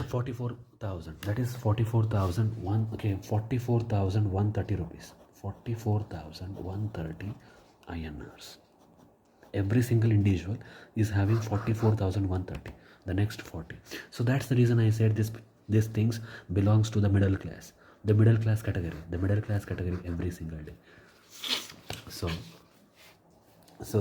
44,000, that is 44,001, okay, 44,130 rupees, 44,130 INRs. Every single individual is having 44,130, the next 40. So that's the reason I said these things belongs to the middle class, the middle class category every single day. So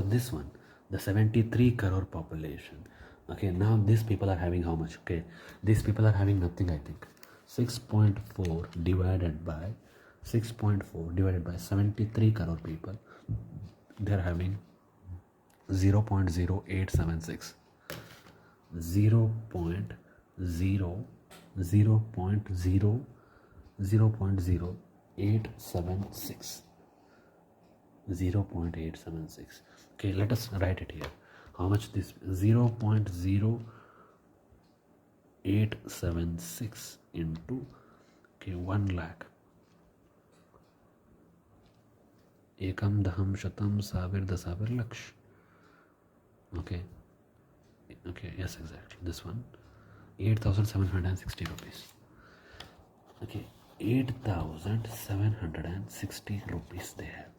this one, the 73 crore population. Okay, now these people are having how much? Okay, these people are having nothing, I think. 6.4 divided by 73 crore people. They are having 0.0876. 0.0 0.0876. 0.876. Okay, let us write it here. How much this? 0.0876 into, okay, 1 lakh. Ekam daham shatam savir dasavir laksh. Okay, yes, exactly. This one, 8,760 rupees. Okay, 8,760 rupees they have.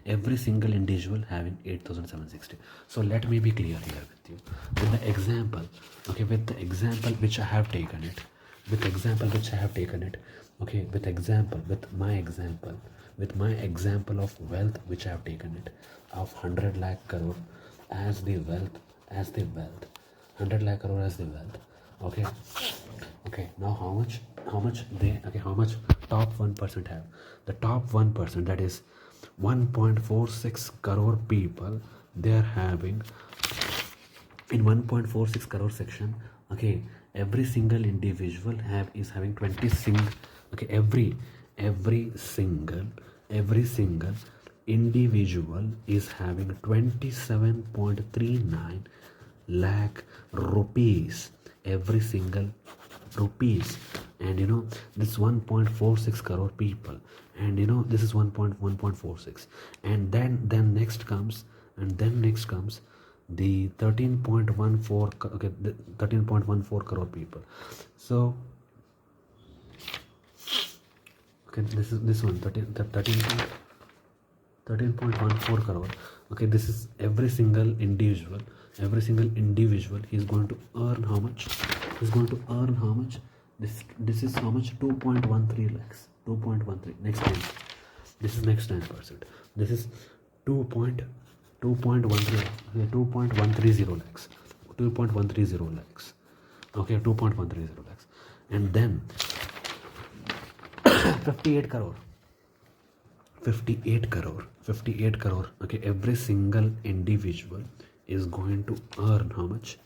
Every single individual having 8,760. So let me be clear here with you. With the example, okay, with the example which I have taken it, okay, with my example of wealth which I have taken it, of 100 lakh crore as the wealth, 100 lakh crore as the wealth. Okay, now how much top 1% have? The top 1%, that is 1.46 crore people, they are having, in 1.46 crore section, okay, every single individual is having 20 single, okay, every single individual is having 27.39 lakh rupees, every single rupees. And you know, this 1.46 crore people, and you know, this is 1.46, and then next comes the 13.14, okay, the 13.14 crore people. So okay, this is this one, 13.14 crore. Okay, this is every single individual is going to earn how much? This is how much? 2.13 lakhs. 2.13. Next time, this is next 10%. This is 2.130 lakhs. 2.130 lakhs. Okay, 2.130 lakhs. And then 58 crore. 58 crore. Okay, every single individual is going to earn how much?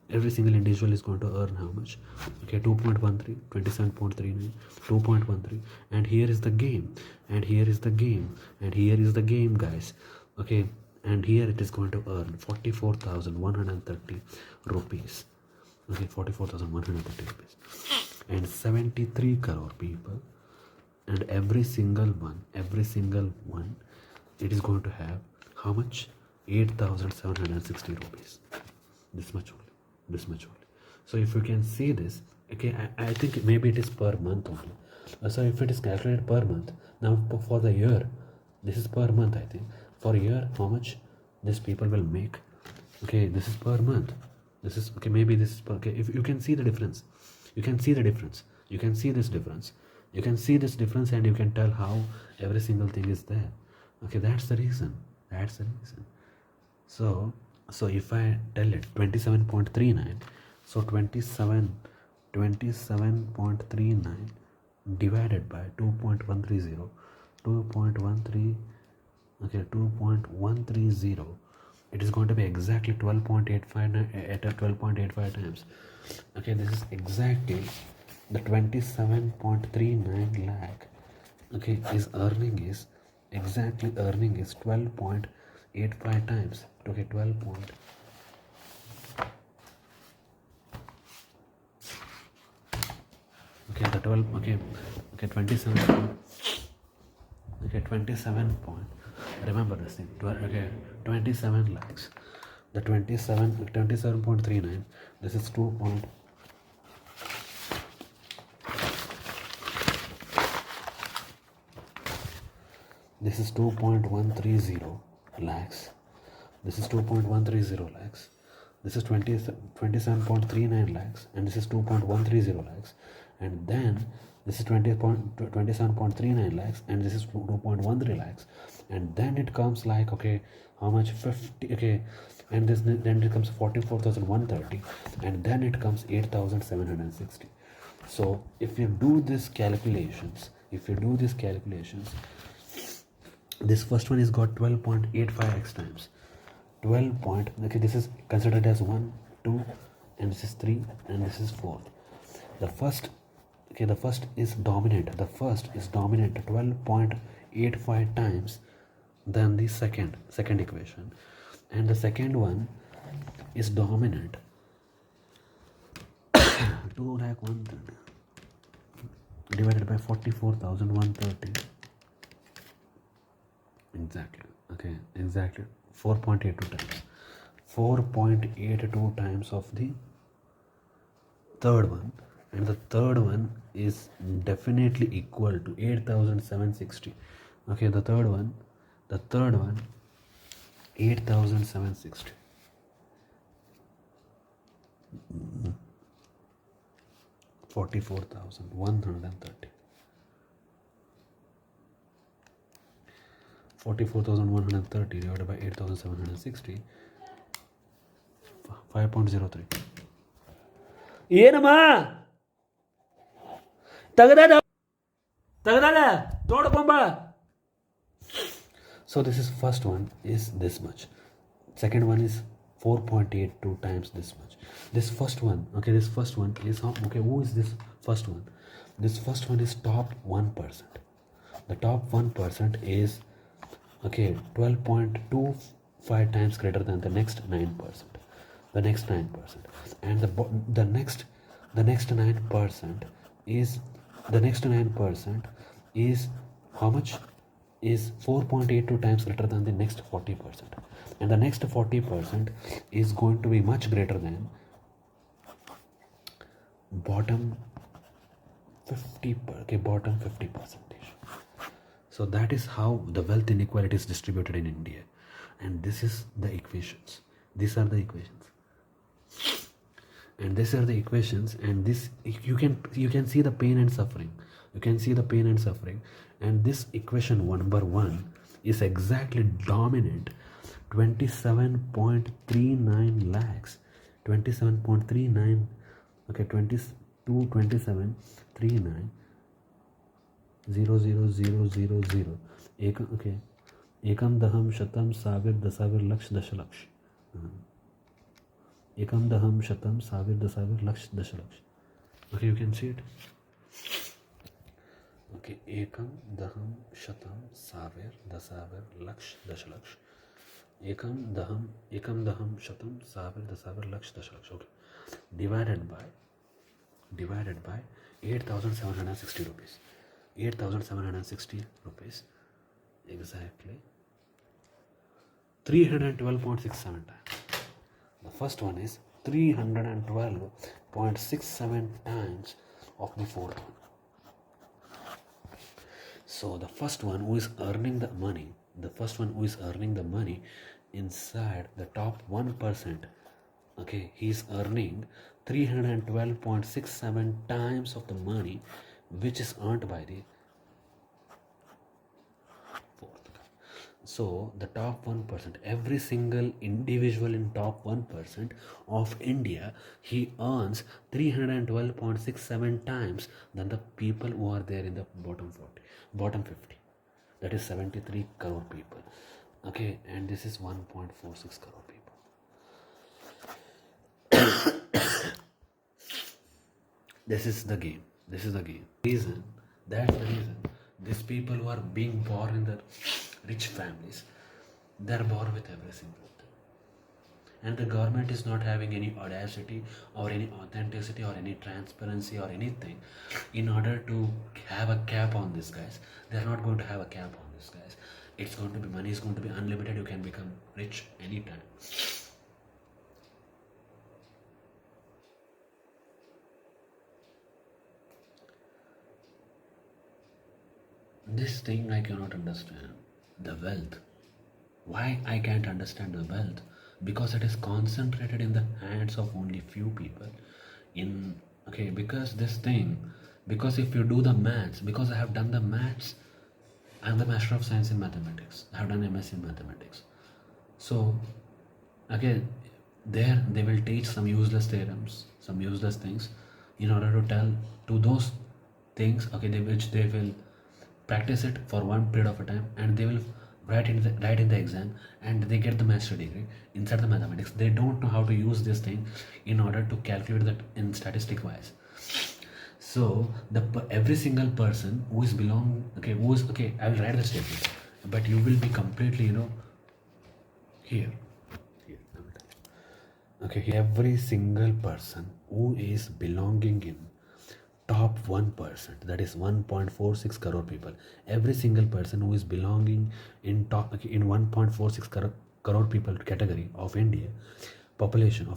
Every single individual is going to earn how much? Okay, 2.13, 27.39, 2.13. And here is the game. Guys. Okay, and here it is going to earn 44,130 rupees. Okay, 44,130 rupees. And 73 crore people. And every single one, it is going to have how much? 8,760 rupees. This much only. So if you can see this, okay, I think maybe it is per month only. So if it is calculated per month, now for the year, this is per month, I think. For a year, how much these people will make? Okay, this is per month. This is, okay, maybe this is per, okay, if you can see the difference, you can see this difference, and you can tell how every single thing is there. Okay, that's the reason. So if I tell it 27.39, so 27.39 divided by 2.130, okay, 2.130, it is going to be exactly 12.85 at 12.85 times. Okay, this is exactly the 27.39 lakh, okay, is earning is exactly earning is 12.85 times. Okay, 12 point. Okay, the 12. Okay, 27. Okay, 27 point. Remember this thing. Okay, 27 lakhs. The 27.39. This is 2 point. This is 2.130 lakhs. This is 2.130 lakhs. This is 27.39 lakhs, and this is 2.130 lakhs, and then this is 27.39 lakhs, and this is 2.13 lakhs, and then it comes like, okay, how much? 50. Okay, and this then it comes 44,130, and then it comes 8,760. So if you do these calculations, this first one is got 12.85x times 12 point. Okay, this is considered as 1, 2, and this is 3, and this is 4. The first, okay, the first is dominant. 12.85 times than the second equation, and the second one is dominant 2 lakh 130 divided by 44,130. Exactly 4.82 times. 4.82 times of the third one, and the third one is definitely equal to 8,760. Okay, the third one 8,760. 44,130. 44,130 divided by 8,760. 5.03. ಏನಮ್ಮ ತೆಗೆದ ತೋಡ ಕೊಂಬ. So this is first one is this much. Second one is 4.82 times this much. This first one is how, okay, who is this first one? This first one is top 1%. The top 1% is, okay, 12.25 times greater than the next 9%. The next 9%, and the next 9% is how much? Is 4.82 times greater than the next 40%, and the next 40% is going to be much greater than bottom 50 percentage. So that is how the wealth inequality is distributed in India, and this is the equations. These are the equations, and these are the equations, and this you can see the pain and suffering. And this equation number 1 is exactly dominant 27.39 lakhs. 27.39. Okay, 22.2739 00000. Okay, ekam daham shatam savir dasavir laksh dashalaksh. Ekam daham shatam savir dasavir laksh dashalaksh. Okay, you can see it. Okay, ekam daham shatam savir dasavir laksh dashalaksh. Ekam daham shatam savir dasavir laksh dashalaksh. Okay, divided by 8,760 rupees. 8,760 rupees, exactly 312.67 times. The first one is 312.67 times of the fourth one. So the first one who is earning the money inside the top 1%, okay, he is earning 312.67 times of the money which is earned by the fourth. So the top 1%, every single individual in top 1% of India, he earns 312.67 times than the people who are there in the bottom 50. That is 73 crore people. Okay, and this is 1.46 crore people. This is the game. This is the reason. That's the reason. These people who are being born in the rich families, they're born with every single thing. And the government is not having any audacity or any authenticity or any transparency or anything in order to have a cap on this, guys. They're not going to have a cap on this, guys. It's going to be, money is going to be unlimited. You can become rich anytime. This thing I cannot understand. The wealth. Why I can't understand the wealth? Because it is concentrated in the hands of only few people. Because this thing, because if you do the maths, because I have done the maths, I am the Master of Science in Mathematics. I have done MS in Mathematics. So, again, there they will teach some useless theorems, some useless things, in order to tell to those things, which they will practice it for one period of a time, and they will write in the exam, and they get the master degree inside the mathematics. They don't know how to use this thing in order to calculate that in statistic wise. So every single person who is I will write the statement, but you will be completely here. Every single person who is belonging in top 1%, that is 1.46 crore people. Every single person who is belonging in top in 1.46 crore people category of Indian population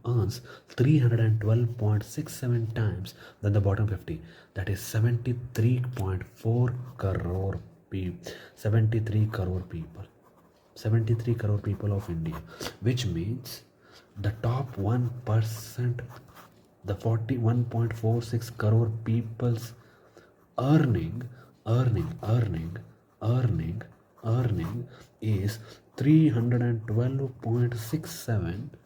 earns 312.67 times than the bottom 50. That is 73.4 crore people. 73 crore people. 73 crore people of India, which means the top 1%, the 41.46 crore people's earning is 312.67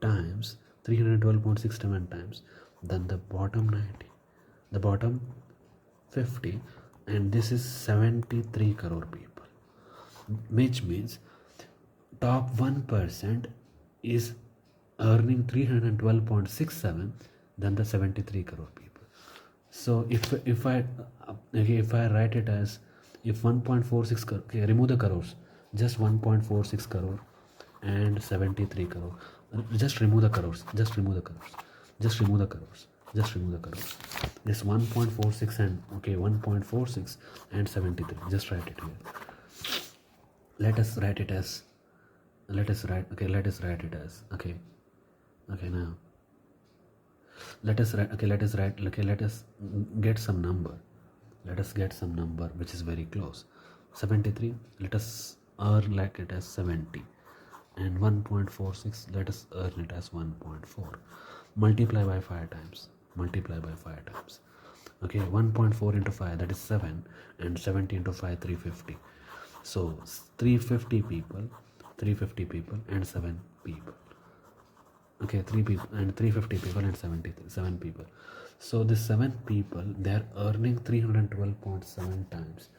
times 312.67 times than the bottom 90, the bottom 50, and this is 73 crore people, which means top 1% is earning 312.67 than the 73 crore people. So if I write it as, if 1.46 crore, remove the crores, just 1.46 crore and 73 crore, just remove the crores, just remove the crores, just remove the crores, just remove the crores. This 1.46 and 1.46 and 73, just write it here. Let us write it as now let us get some number. Let us get some number which is very close. 73, let us earn like it as 70, and 1.46, let us earn it as 1.4. Multiply by 5 times. 1.4 into 5, that is 7, and 70 into 5, 350. So 350 people and 7 people. 3 people and 350 people and 7 people. So the 7 people, they are earning 312.7 times.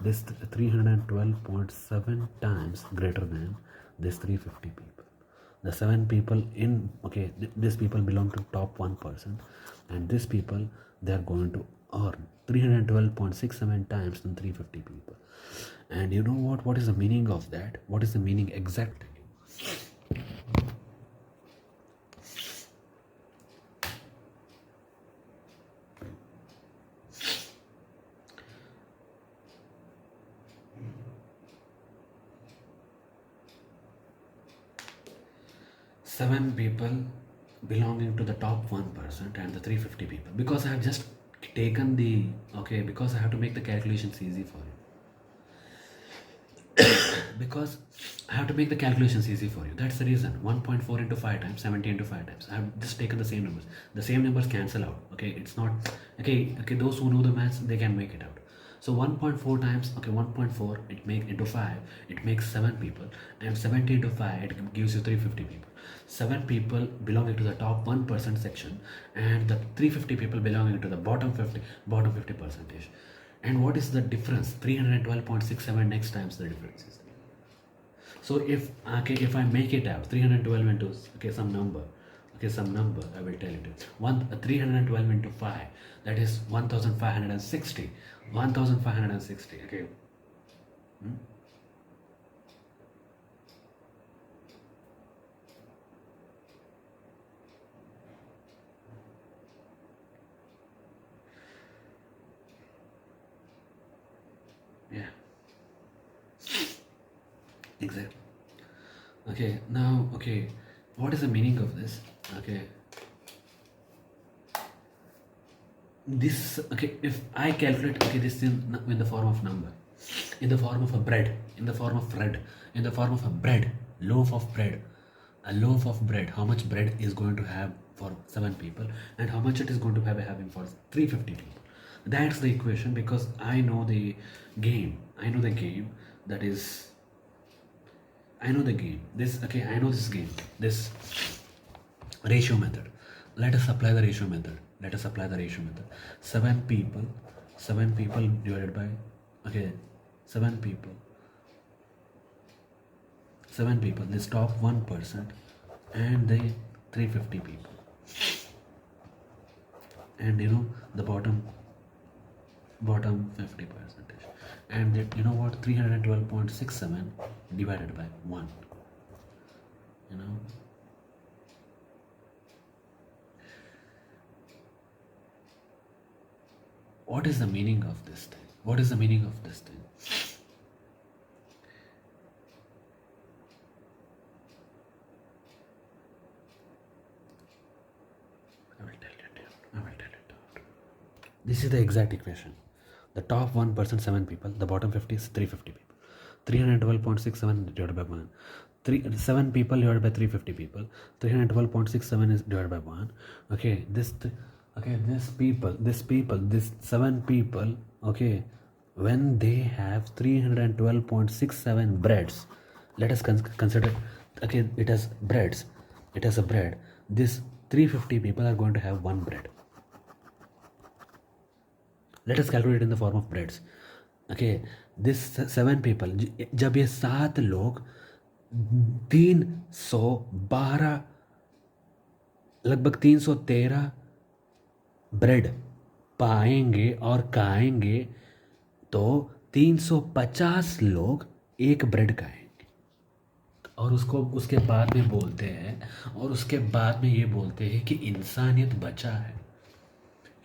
This 312.7 times greater than this 350 people. The 7 people in these people belong to top 1%, and these people, they are going to earn 312.67 times than 350 people. And you know what is the meaning of that? What is the meaning exactly? Seven people belonging to the top 1% and the 350 people. Because I have just taken the because I have to make the calculations easy for you. Because I have to make the calculations easy for you. That's the reason. 1.4 into 5 times, 70 into 5 times. I have just taken the same numbers. The same numbers cancel out. It's not those who know the maths, they can make it out. So 1.4 times 1.4, it make into 5, it makes 7 people, and 70 into 5, it gives you 350 people. 7 people belonging to the top 1% section, and the 350 people belonging to the bottom 50 percentage. And what is the difference? 312.67 next times the difference is. So if I make it out 312 into some number, I will tell it. 312 into 5, that is 1560. 1560. Okay. Yeah. Exactly. Okay, now, what is the meaning of this? Okay, this, if I calculate, this in the form of number, in the form of a bread, in the form of bread, in the form of a bread, loaf of bread, a loaf of bread, how much bread is going to have for 7 people, and how much it is going to have having for 350 people. That's the equation, because I know the game. That is, I know the game. I know this game. This ratio method. Let us apply the ratio method. 7 people divided by, 7 people. 7 people, this top 1%, and the 350 people. And the bottom 50%. And what, 312.67 divided by 1. What is the meaning of this thing? I will tell it. This is the exact equation. The top 1%, 7 people. The bottom 50 is 350 people. 312.67 divided by 1. 7 people divided by 350 people. 312.67 is divided by 1. This 7 people, when they have 312.67 breads, let us consider, it as breads. It has a bread. This 350 people are going to have 1 bread. Let us calculate in the form of breads. This 7 people, जब ये 7 लोग 312, लगभग 313 bread पाएंगे और खाएंगे, तो 350 लोग एक ब्रेड खाएंगे। और उसके बाद में बोलते हैं कि इंसानियत बचा है।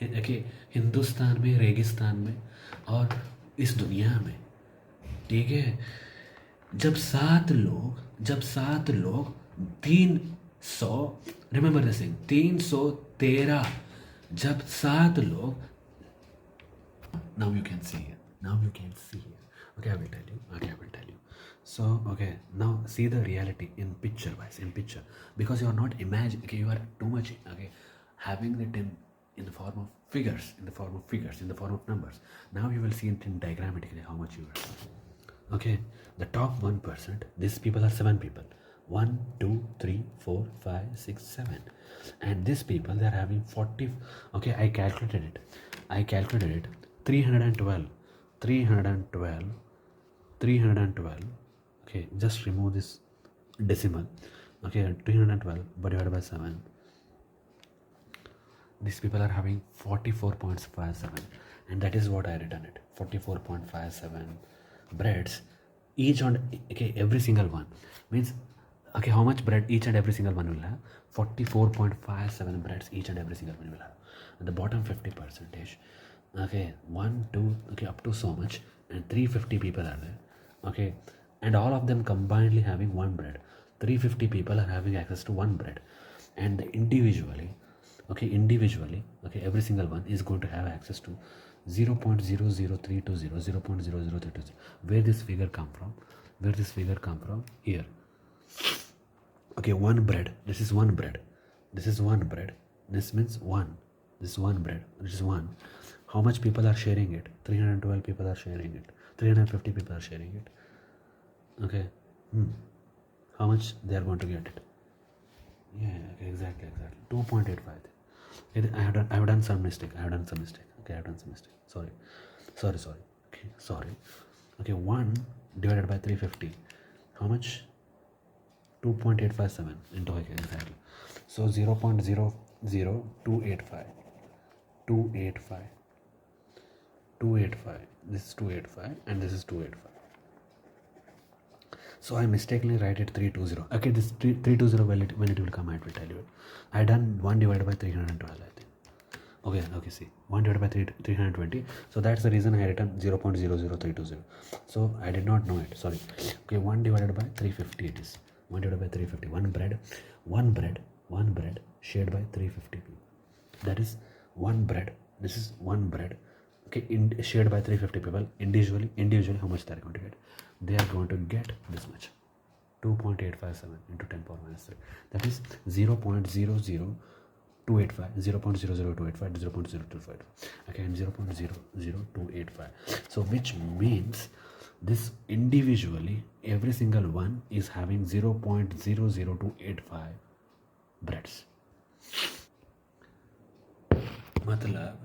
हिंदुस्तान में, रेगिस्तान में और इस दुनिया में, ठीक है। जब 7 लोग 300, रिमेंबर दिस थिंग, 313, जब 7 लोग, now you can see it. I will tell you. So, now see the reality in picture wise, because you are not imagining, you are too much, having it in the form of figures, in the form of numbers. Now you will see it in diagrammatically how much you are. The top 1%, these people are 7 people. 1, 2, 3, 4, 5, 6, 7. And these people, they are having 40. I calculated it. 312. Just remove this decimal. 312 divided by 7. These people are having 44.57, and that is what I written it. 44.57 breads, each on every single one, means how much bread each and every single one will have? 44.57 breads each and every single one will have. And the bottom 50%, 1, 2, up to so much, and 350 people are there. And all of them combinedly having 1 bread. 350 people are having access to 1 bread, and individually, every single one is going to have access to 0.00320, 0.00320. Where this figure come from? Here. 1 bread. This is 1 bread. This means 1. This is 1 bread. This is 1. How much people are sharing it? 312 people are sharing it. 350 people are sharing it. How much they are going to get it? Yeah, exactly. 2.85. I have done some mistake. Sorry. 1 divided by 350. how much? 2.857 into exactly. So 0.00285. 285. This is 285 and this is 285. So I mistakenly write it 320. Okay, this 320 when it will come, I will tell you. I done 1 divided by 312, I think. Okay, see. 1 divided by 320. So that's the reason I written 0.00320. So I did not know it, sorry. Okay, 1 divided by 350 it is. 1 divided by 350. One bread shared by 350 people. That is one bread. This is one bread. Okay, shared by 350 people. Individually, how much they are going to get? They are going to get this much. 2.857 into 10 power minus 3. That is 0.00285, 0.00285, 0.0285. Okay, and 0.00285. So which means this individually, every single one is having 0.00285 breads. मतलब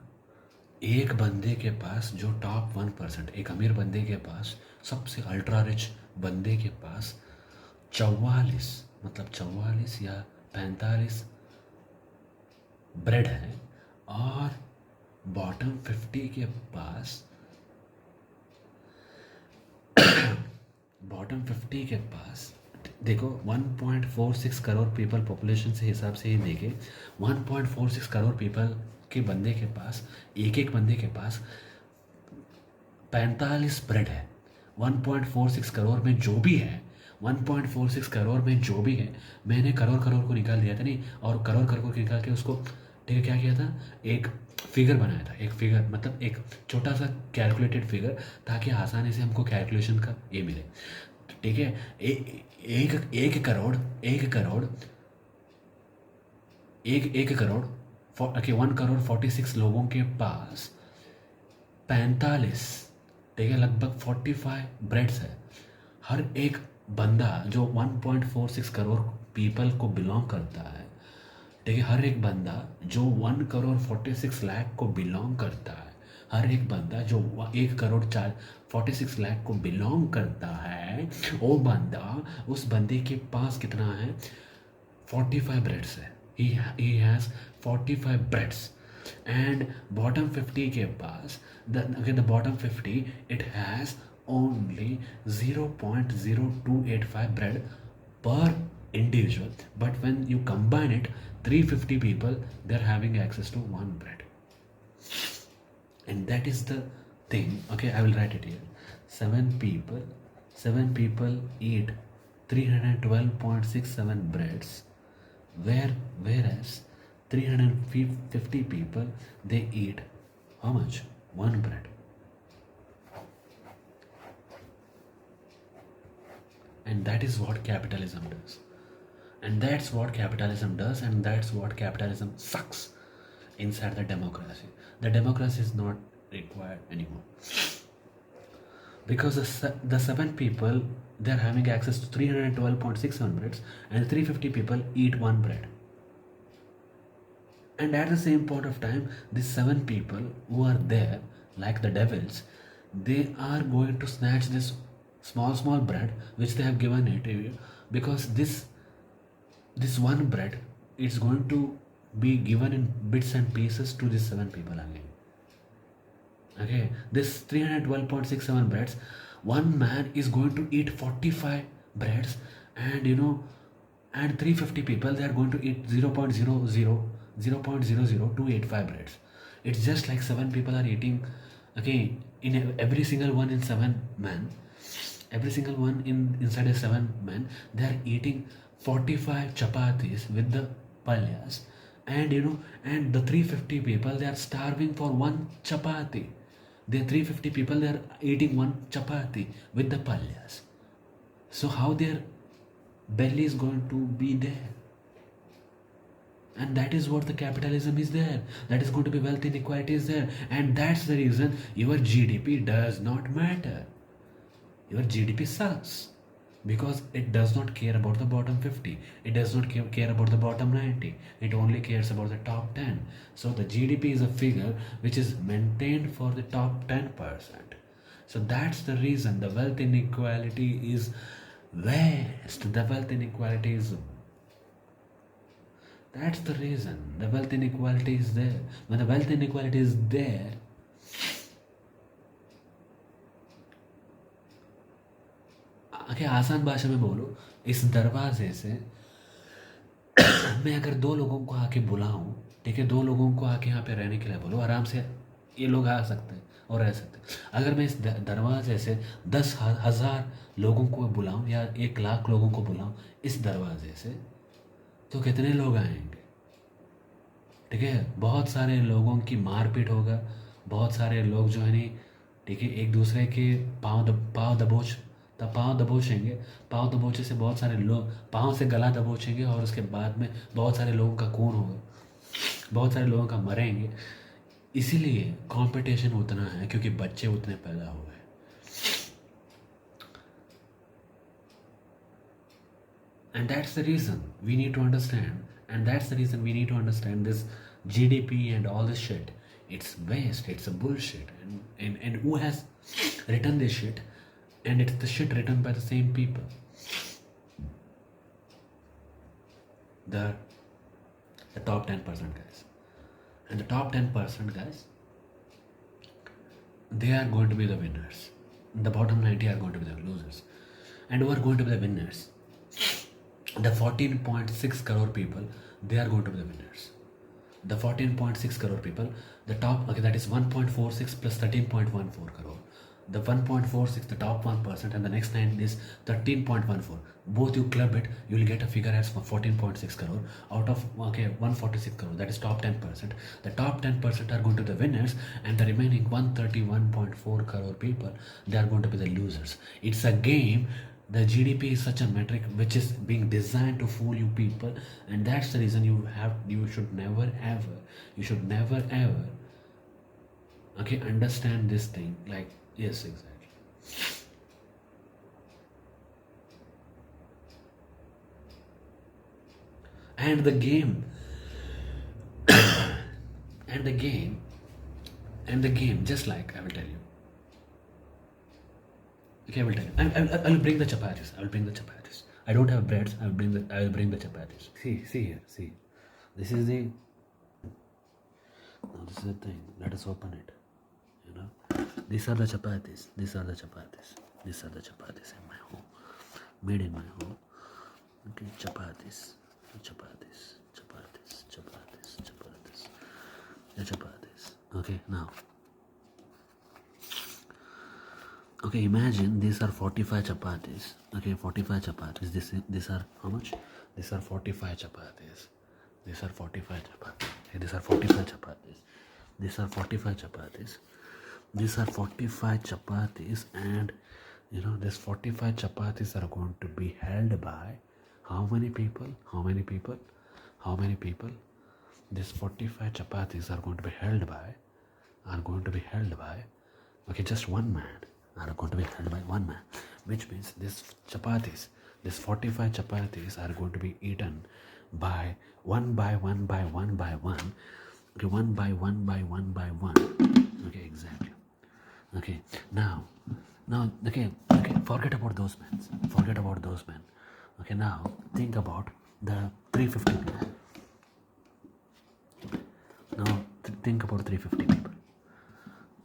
एक बंदे के पास जो top 1%, एक अमीर बंदे के पास, सबसे अल्ट्रा रिच बंदे के पास 44 या 45 ब्रेड है, और बॉटम 50 के पास देखो 1.46 करोड़ पीपल पॉपुलेशन से हिसाब से ही देखे, 1.46 करोड़ पीपल के बंदे के पास, एक बंदे के पास 45 ब्रेड है. 1.46 करोड़ में जो भी है, 1.46 करोड़ में जो भी है, मैंने करोड़ को निकाल दिया था नहीं, और करोड़ को निकाल के उसको, ठीक है, क्या किया था, एक फिगर बनाया था. एक फिगर मतलब एक छोटा सा कैलकुलेटेड फिगर, ताकि आसानी से हमको कैलकुलेशन का ये मिले. ठीक है, एक करोड़ 1,46 लोगों के पास 45, ठीक है, लगभग 45 ब्रेड्स है. हर एक बंदा जो 1.46 करोड़ पीपल को बिलोंग करता है, ठीक है, हर एक बंदा जो 1.46 लाख को बिलोंग करता है, हर एक बंदा जो 1.46 लाख को बिलोंग करता है, वो बंदा, उस बंदे के पास कितना है, 45 ब्रेड्स है. he has 45 breads. And bottom 50 के पास, the bottom 50, it has only 0.0285 bread per individual, but when you combine it, 350 people, they're having access to one bread. And that is the thing. Okay, I will write it here. 7 people eat 312.67 breads, whereas 350 people, they eat how much? One bread. And that is what capitalism does. And that's what capitalism does, and that's what capitalism sucks inside the democracy. The democracy is not required anymore. Because the 7 people, they're having access to 312.67 breads, and 350 people eat one bread. And at the same point of time, these 7 people who are there, like the devils, they are going to snatch this small bread which they have given it, because this one bread is going to be given in bits and pieces to these 7 people again. Okay, this 312.67 breads, one man is going to eat 45 breads, and and 350 people, they are going to eat 0.00285 breads. It's just like 7 people are eating, okay, in every single one in 7 men, every single one inside a 7 men, they are eating 45 chapatis with the palyas, and and the 350 people, they are starving for one chapati. The 350 people, they are eating one chapati with the palyas. So how their belly is going to be there? And that is what the capitalism is there. That is going to be wealth inequality is there. And that's the reason your GDP does not matter. Your GDP sucks. Because it does not care about the bottom 50. It does not care about the bottom 90. It only cares about the top 10. So the GDP is a figure which is maintained for the top 10%. So that's the reason the wealth inequality is vast. The wealth inequality is. That's the reason. The wealth inequality is there. When the wealth inequality is there, okay, आसान भाषा में बोलो, इस दरवाजे से मैं अगर दो लोगों को आके बुलाऊं, ठीक है, दो लोगों को आके यहाँ पे रहने के लिए बोलो, आराम से ये लोग आ सकते हैं और रह सकते हैं। अगर मैं इस दरवाजे से 10,000 लोगों को बुलाऊं या 1,00,000 लोगों को बुलाऊं इस दरवाजे से, तो कितने लोग आएंगे? ठीक है, बहुत सारे लोगों की मारपीट होगा, बहुत सारे लोग जो है नहीं, ठीक है, एक दूसरे के पाँव दबोचेंगे, पाँव दबोचे से बहुत सारे लोग पाँव से गला दबोचेंगे और उसके बाद में बहुत सारे लोगों का खून होगा, बहुत सारे लोगों का मरेंगे। इसीलिए कंपटीशन उतना है क्योंकि बच्चे उतने पैदा हुए हैं। And that's the reason we need to understand, and that's the reason we need to understand this GDP and all this shit. It's waste, it's a bullshit. And who has written this shit? And it's the shit written by the same people. The top 10% guys. And the top 10% guys, they are going to be the winners. The bottom 90 are going to be the losers. And who are going to be the winners? The 14.6 crore people, they are going to be the winners. The 14.6 crore people, the top, okay, that is 1.46 plus 13.14 crore. The 1.46, the top 1%, and the next 9 is 13.14. Both you club it, you will get a figure as 14.6 crore out of, okay, 146 crore. That is top 10%. The top 10% are going to be the winners, and the remaining 131.4 crore people, they are going to be the losers. It's a game. The GDP is such a metric which is being designed to fool you people, and that's the reason you should never ever, okay, understand this thing. Like, yes, exactly. And the game, and the game, just like I will tell you. Okay, I will tell you. I will bring the chapatis. I will bring the chapatis. I don't have breads. I will bring the chapatis. See here. See, this is the. Now this is the thing. Let us open it. You know, these are the chapatis. These are the chapatis. These are the chapatis in my home, made in my home. Okay, chapatis, chapatis, chapatis, chapatis, chapatis, the chapatis. Okay, now. Okay, imagine these are 45 chapatis. Okay, 45 chapatis. These are how much? These are 45 chapatis. These are 45 chapatis. Okay, these are 45 chapatis. These are 45 chapatis. These are 45 chapatis, and you know, this 45 chapatis are going to be held by how many people? How many people? How many people? These 45 chapatis are going to be held by, okay, just one man. Are going to be held by one man, which means this 45 chapatis are going to be eaten by one by one. Okay, one by one. Okay, exactly. Okay, now, okay, forget about those men. Okay, now think about the 350 people. Now think about 350 people.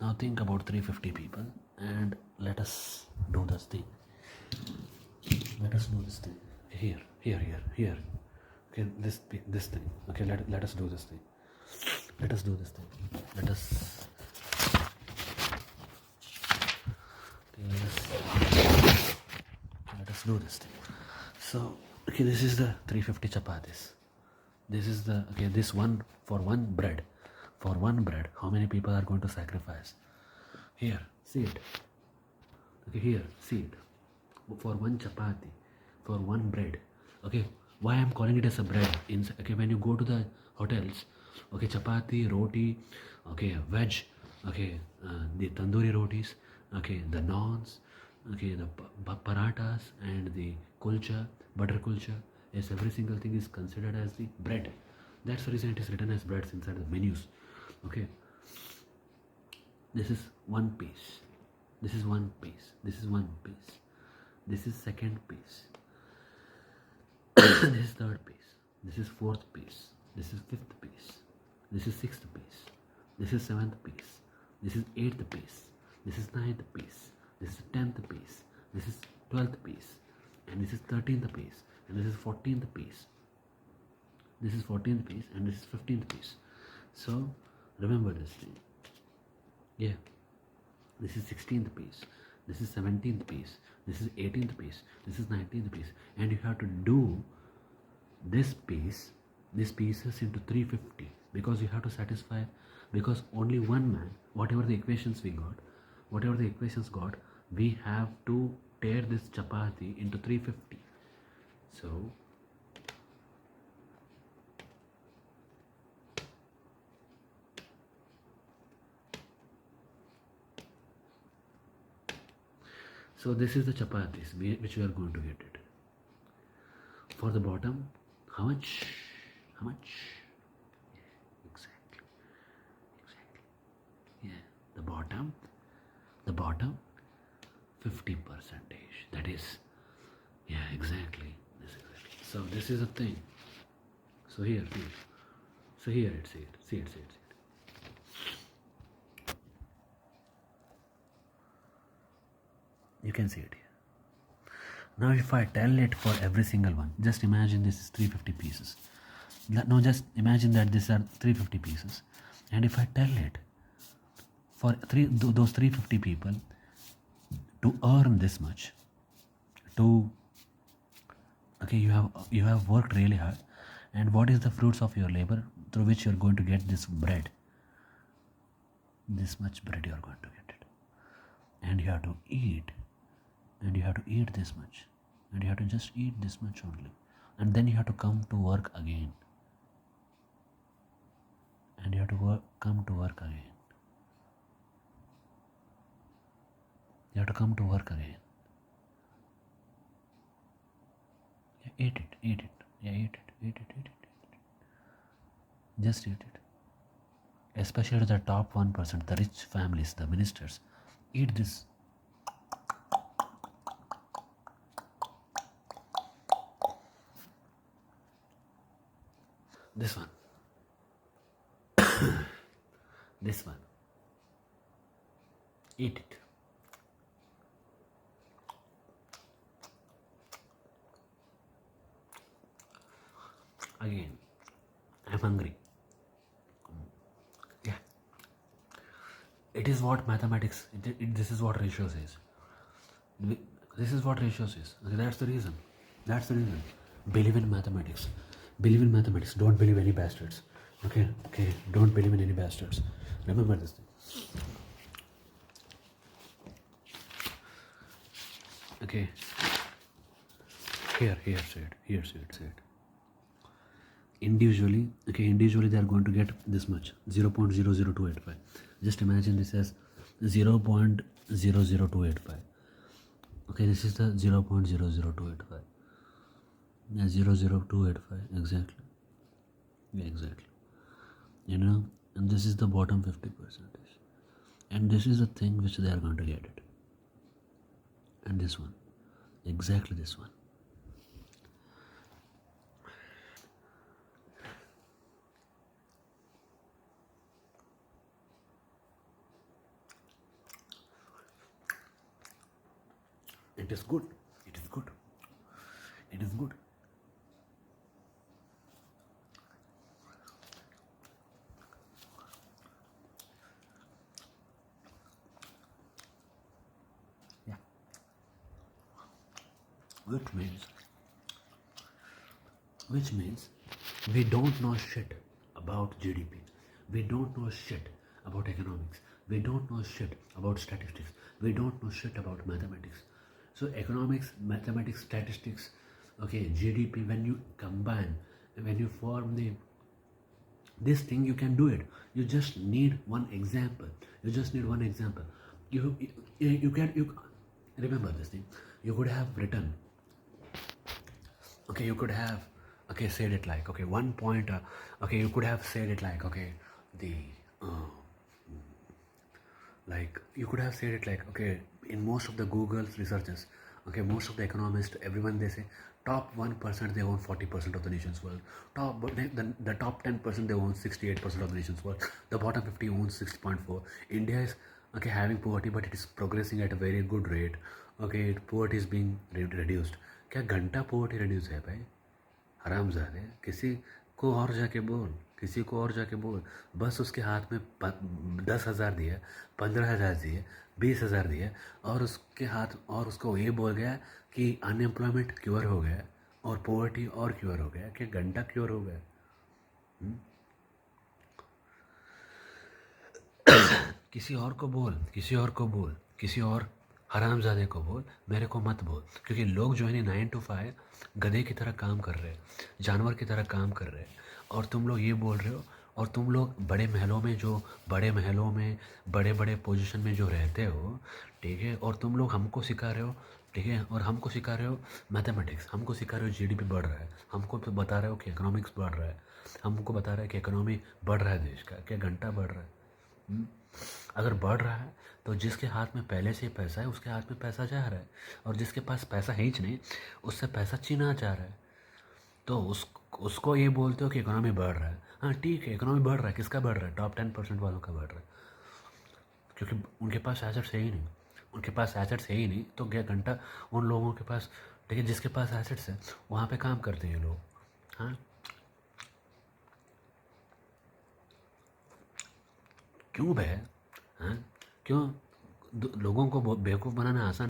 Now think about 350 people, and let us do this thing. Here. Okay, this thing. Okay, let us do this thing. Let us do this thing. So, okay, this is the 350 chapatis. This is the, okay, this one for one bread. For one bread, how many people are going to sacrifice? Here, see it. Okay, here, see it. For one chapati, for one bread. Okay, why I'm calling it as a bread? Okay, when you go to the hotels, okay, chapati, roti, okay, veg, okay, the tandoori rotis, okay, the naans, okay, the parathas and the kulcha, butter kulcha. Yes, every single thing is considered as the bread. That's the reason it is written as breads inside the menus. Okay, this is one piece. This is one piece. This is one piece. This is second piece. This is third piece. This is fourth piece. This is fifth piece. This is sixth piece. This is seventh piece. This is eighth piece. This is ninth piece. This is 10th piece. This is 12th piece. And this is 13th piece. And this is 14th piece. This is 14th piece. And this is 15th piece. So remember this thing. Yeah. This is 16th piece. This is 17th piece. This is 18th piece. This is 19th piece. And you have to do this piece, these pieces into 350, because you have to satisfy, because only one man, whatever the equations got, we have to tear this chapati into 350. So this is the chapatis which we are going to get it. For the bottom, how much? Exactly. Yeah, the bottom 50%. That is, yeah, exactly. So this is a thing. So here it's it. See it. You can see it here. Now if I tell it for every single one, just imagine this is 350 pieces. Now just imagine that these are 350 pieces. And if I tell it for those 350 people to earn this much, you have worked really hard, and what is the fruits of your labor through which you are going to get this bread? This much bread you are going to get it. And you have to eat. And you have to eat this much. And you have to just eat this much only. And then you have to come to work again. And you have to come to work again. You have to come to work again. Yeah, eat it. Yeah, eat it. Just eat it. Especially the top 1%, the rich families, the ministers. Eat this. This one. This one. Eat it. Again, I'm hungry. Yeah. It is what mathematics, this is what ratio says. This is what ratio says. Okay, that's the reason. Believe in mathematics. Don't believe any bastards. Okay. Don't believe in any bastards. Remember this thing. Okay. Here, say it. Individually they are going to get this much, 0.00285. Just imagine this as 0.00285. Okay, this is the 0.00285. Yeah, 00285, exactly. Yeah, exactly. And this is the bottom 50%. And this is the thing which they are going to get it. And this one, exactly this one. It is good. Yeah. Which means we don't know shit about GDP. We don't know shit about economics. We don't know shit about statistics. We don't know shit about mathematics. So economics, mathematics, statistics, okay, GDP, when you combine, when you form this thing, you can do it. You just need one example. You remember this thing. You could have written, okay, you could have, okay, said it like, okay, one point, okay, you could have said it like, okay, like, you could have said it like, okay, in most of the Google's researches, Okay, most of the economists, everyone, they say top 1% they own 40% of the nation's wealth. The top 10% they own 68% of the nation's wealth. The bottom 50 owns 60.4. India is okay having poverty, but it is progressing at a very good rate. Okay, poverty is being reduced. क्या घंटा poverty reduce है भाई? हरामजादे, किसी को और जाके बोल, किसी को और जाके बोल. बस उसके हाथ में 10,000 दिया, 15,000 दिए, 20,000 दिए, और उसके हाथ और उसको ये बोल गया कि अनएम्प्लॉयमेंट क्योर हो गया और पोवर्टी और क्योर हो गया, कि घंटा क्योर हो गया. किसी और को बोल, किसी और को बोल, किसी और हरामजादे को बोल, मेरे को मत बोल. क्योंकि लोग जो है 9 to 5 गधे की तरह काम कर रहे हैं, जानवर की तरह काम कर रहे हैं, और तुम लोग ये बोल रहे हो. और तुम लोग बड़े महलों में बड़े बड़े पोजीशन में जो रहते हो, ठीक है, और तुम लोग हमको सिखा रहे हो, ठीक है, और हमको सिखा रहे हो मैथमेटिक्स, हमको सिखा रहे हो जीडीपी बढ़ रहा है, हमको तो बता रहे हो कि इकोनॉमिक्स बढ़ रहा है, हमको बता रहा है कि इकोनॉमी बढ़ रहा है देश का, क्या घंटा बढ़ रहा है. अगर बढ़ रहा है तो जिसके हाथ में पहले से ही पैसा है उसके हाथ में पैसा जा रहा है, और जिसके पास पैसा है ही नहीं उससे पैसा छीना जा रहा है. तो उसको ये बोलते हो कि इकोनॉमी बढ़ रहा है. हाँ ठीक है, इकोनॉमी बढ़ रहा है, किसका बढ़ रहा है? टॉप 10% वालों का बढ़ रहा है, क्योंकि उनके पास एसेट्स है ही नहीं. उनके पास एसेट्स है ही नहीं तो क्या घंटा उन लोगों के पास, ठीक है, जिसके पास एसेट्स है वहाँ पे काम करते हैं लोग. हाँ, क्यों बे? हाँ, क्यों लोगों को बेवकूफ़ बनाना आसान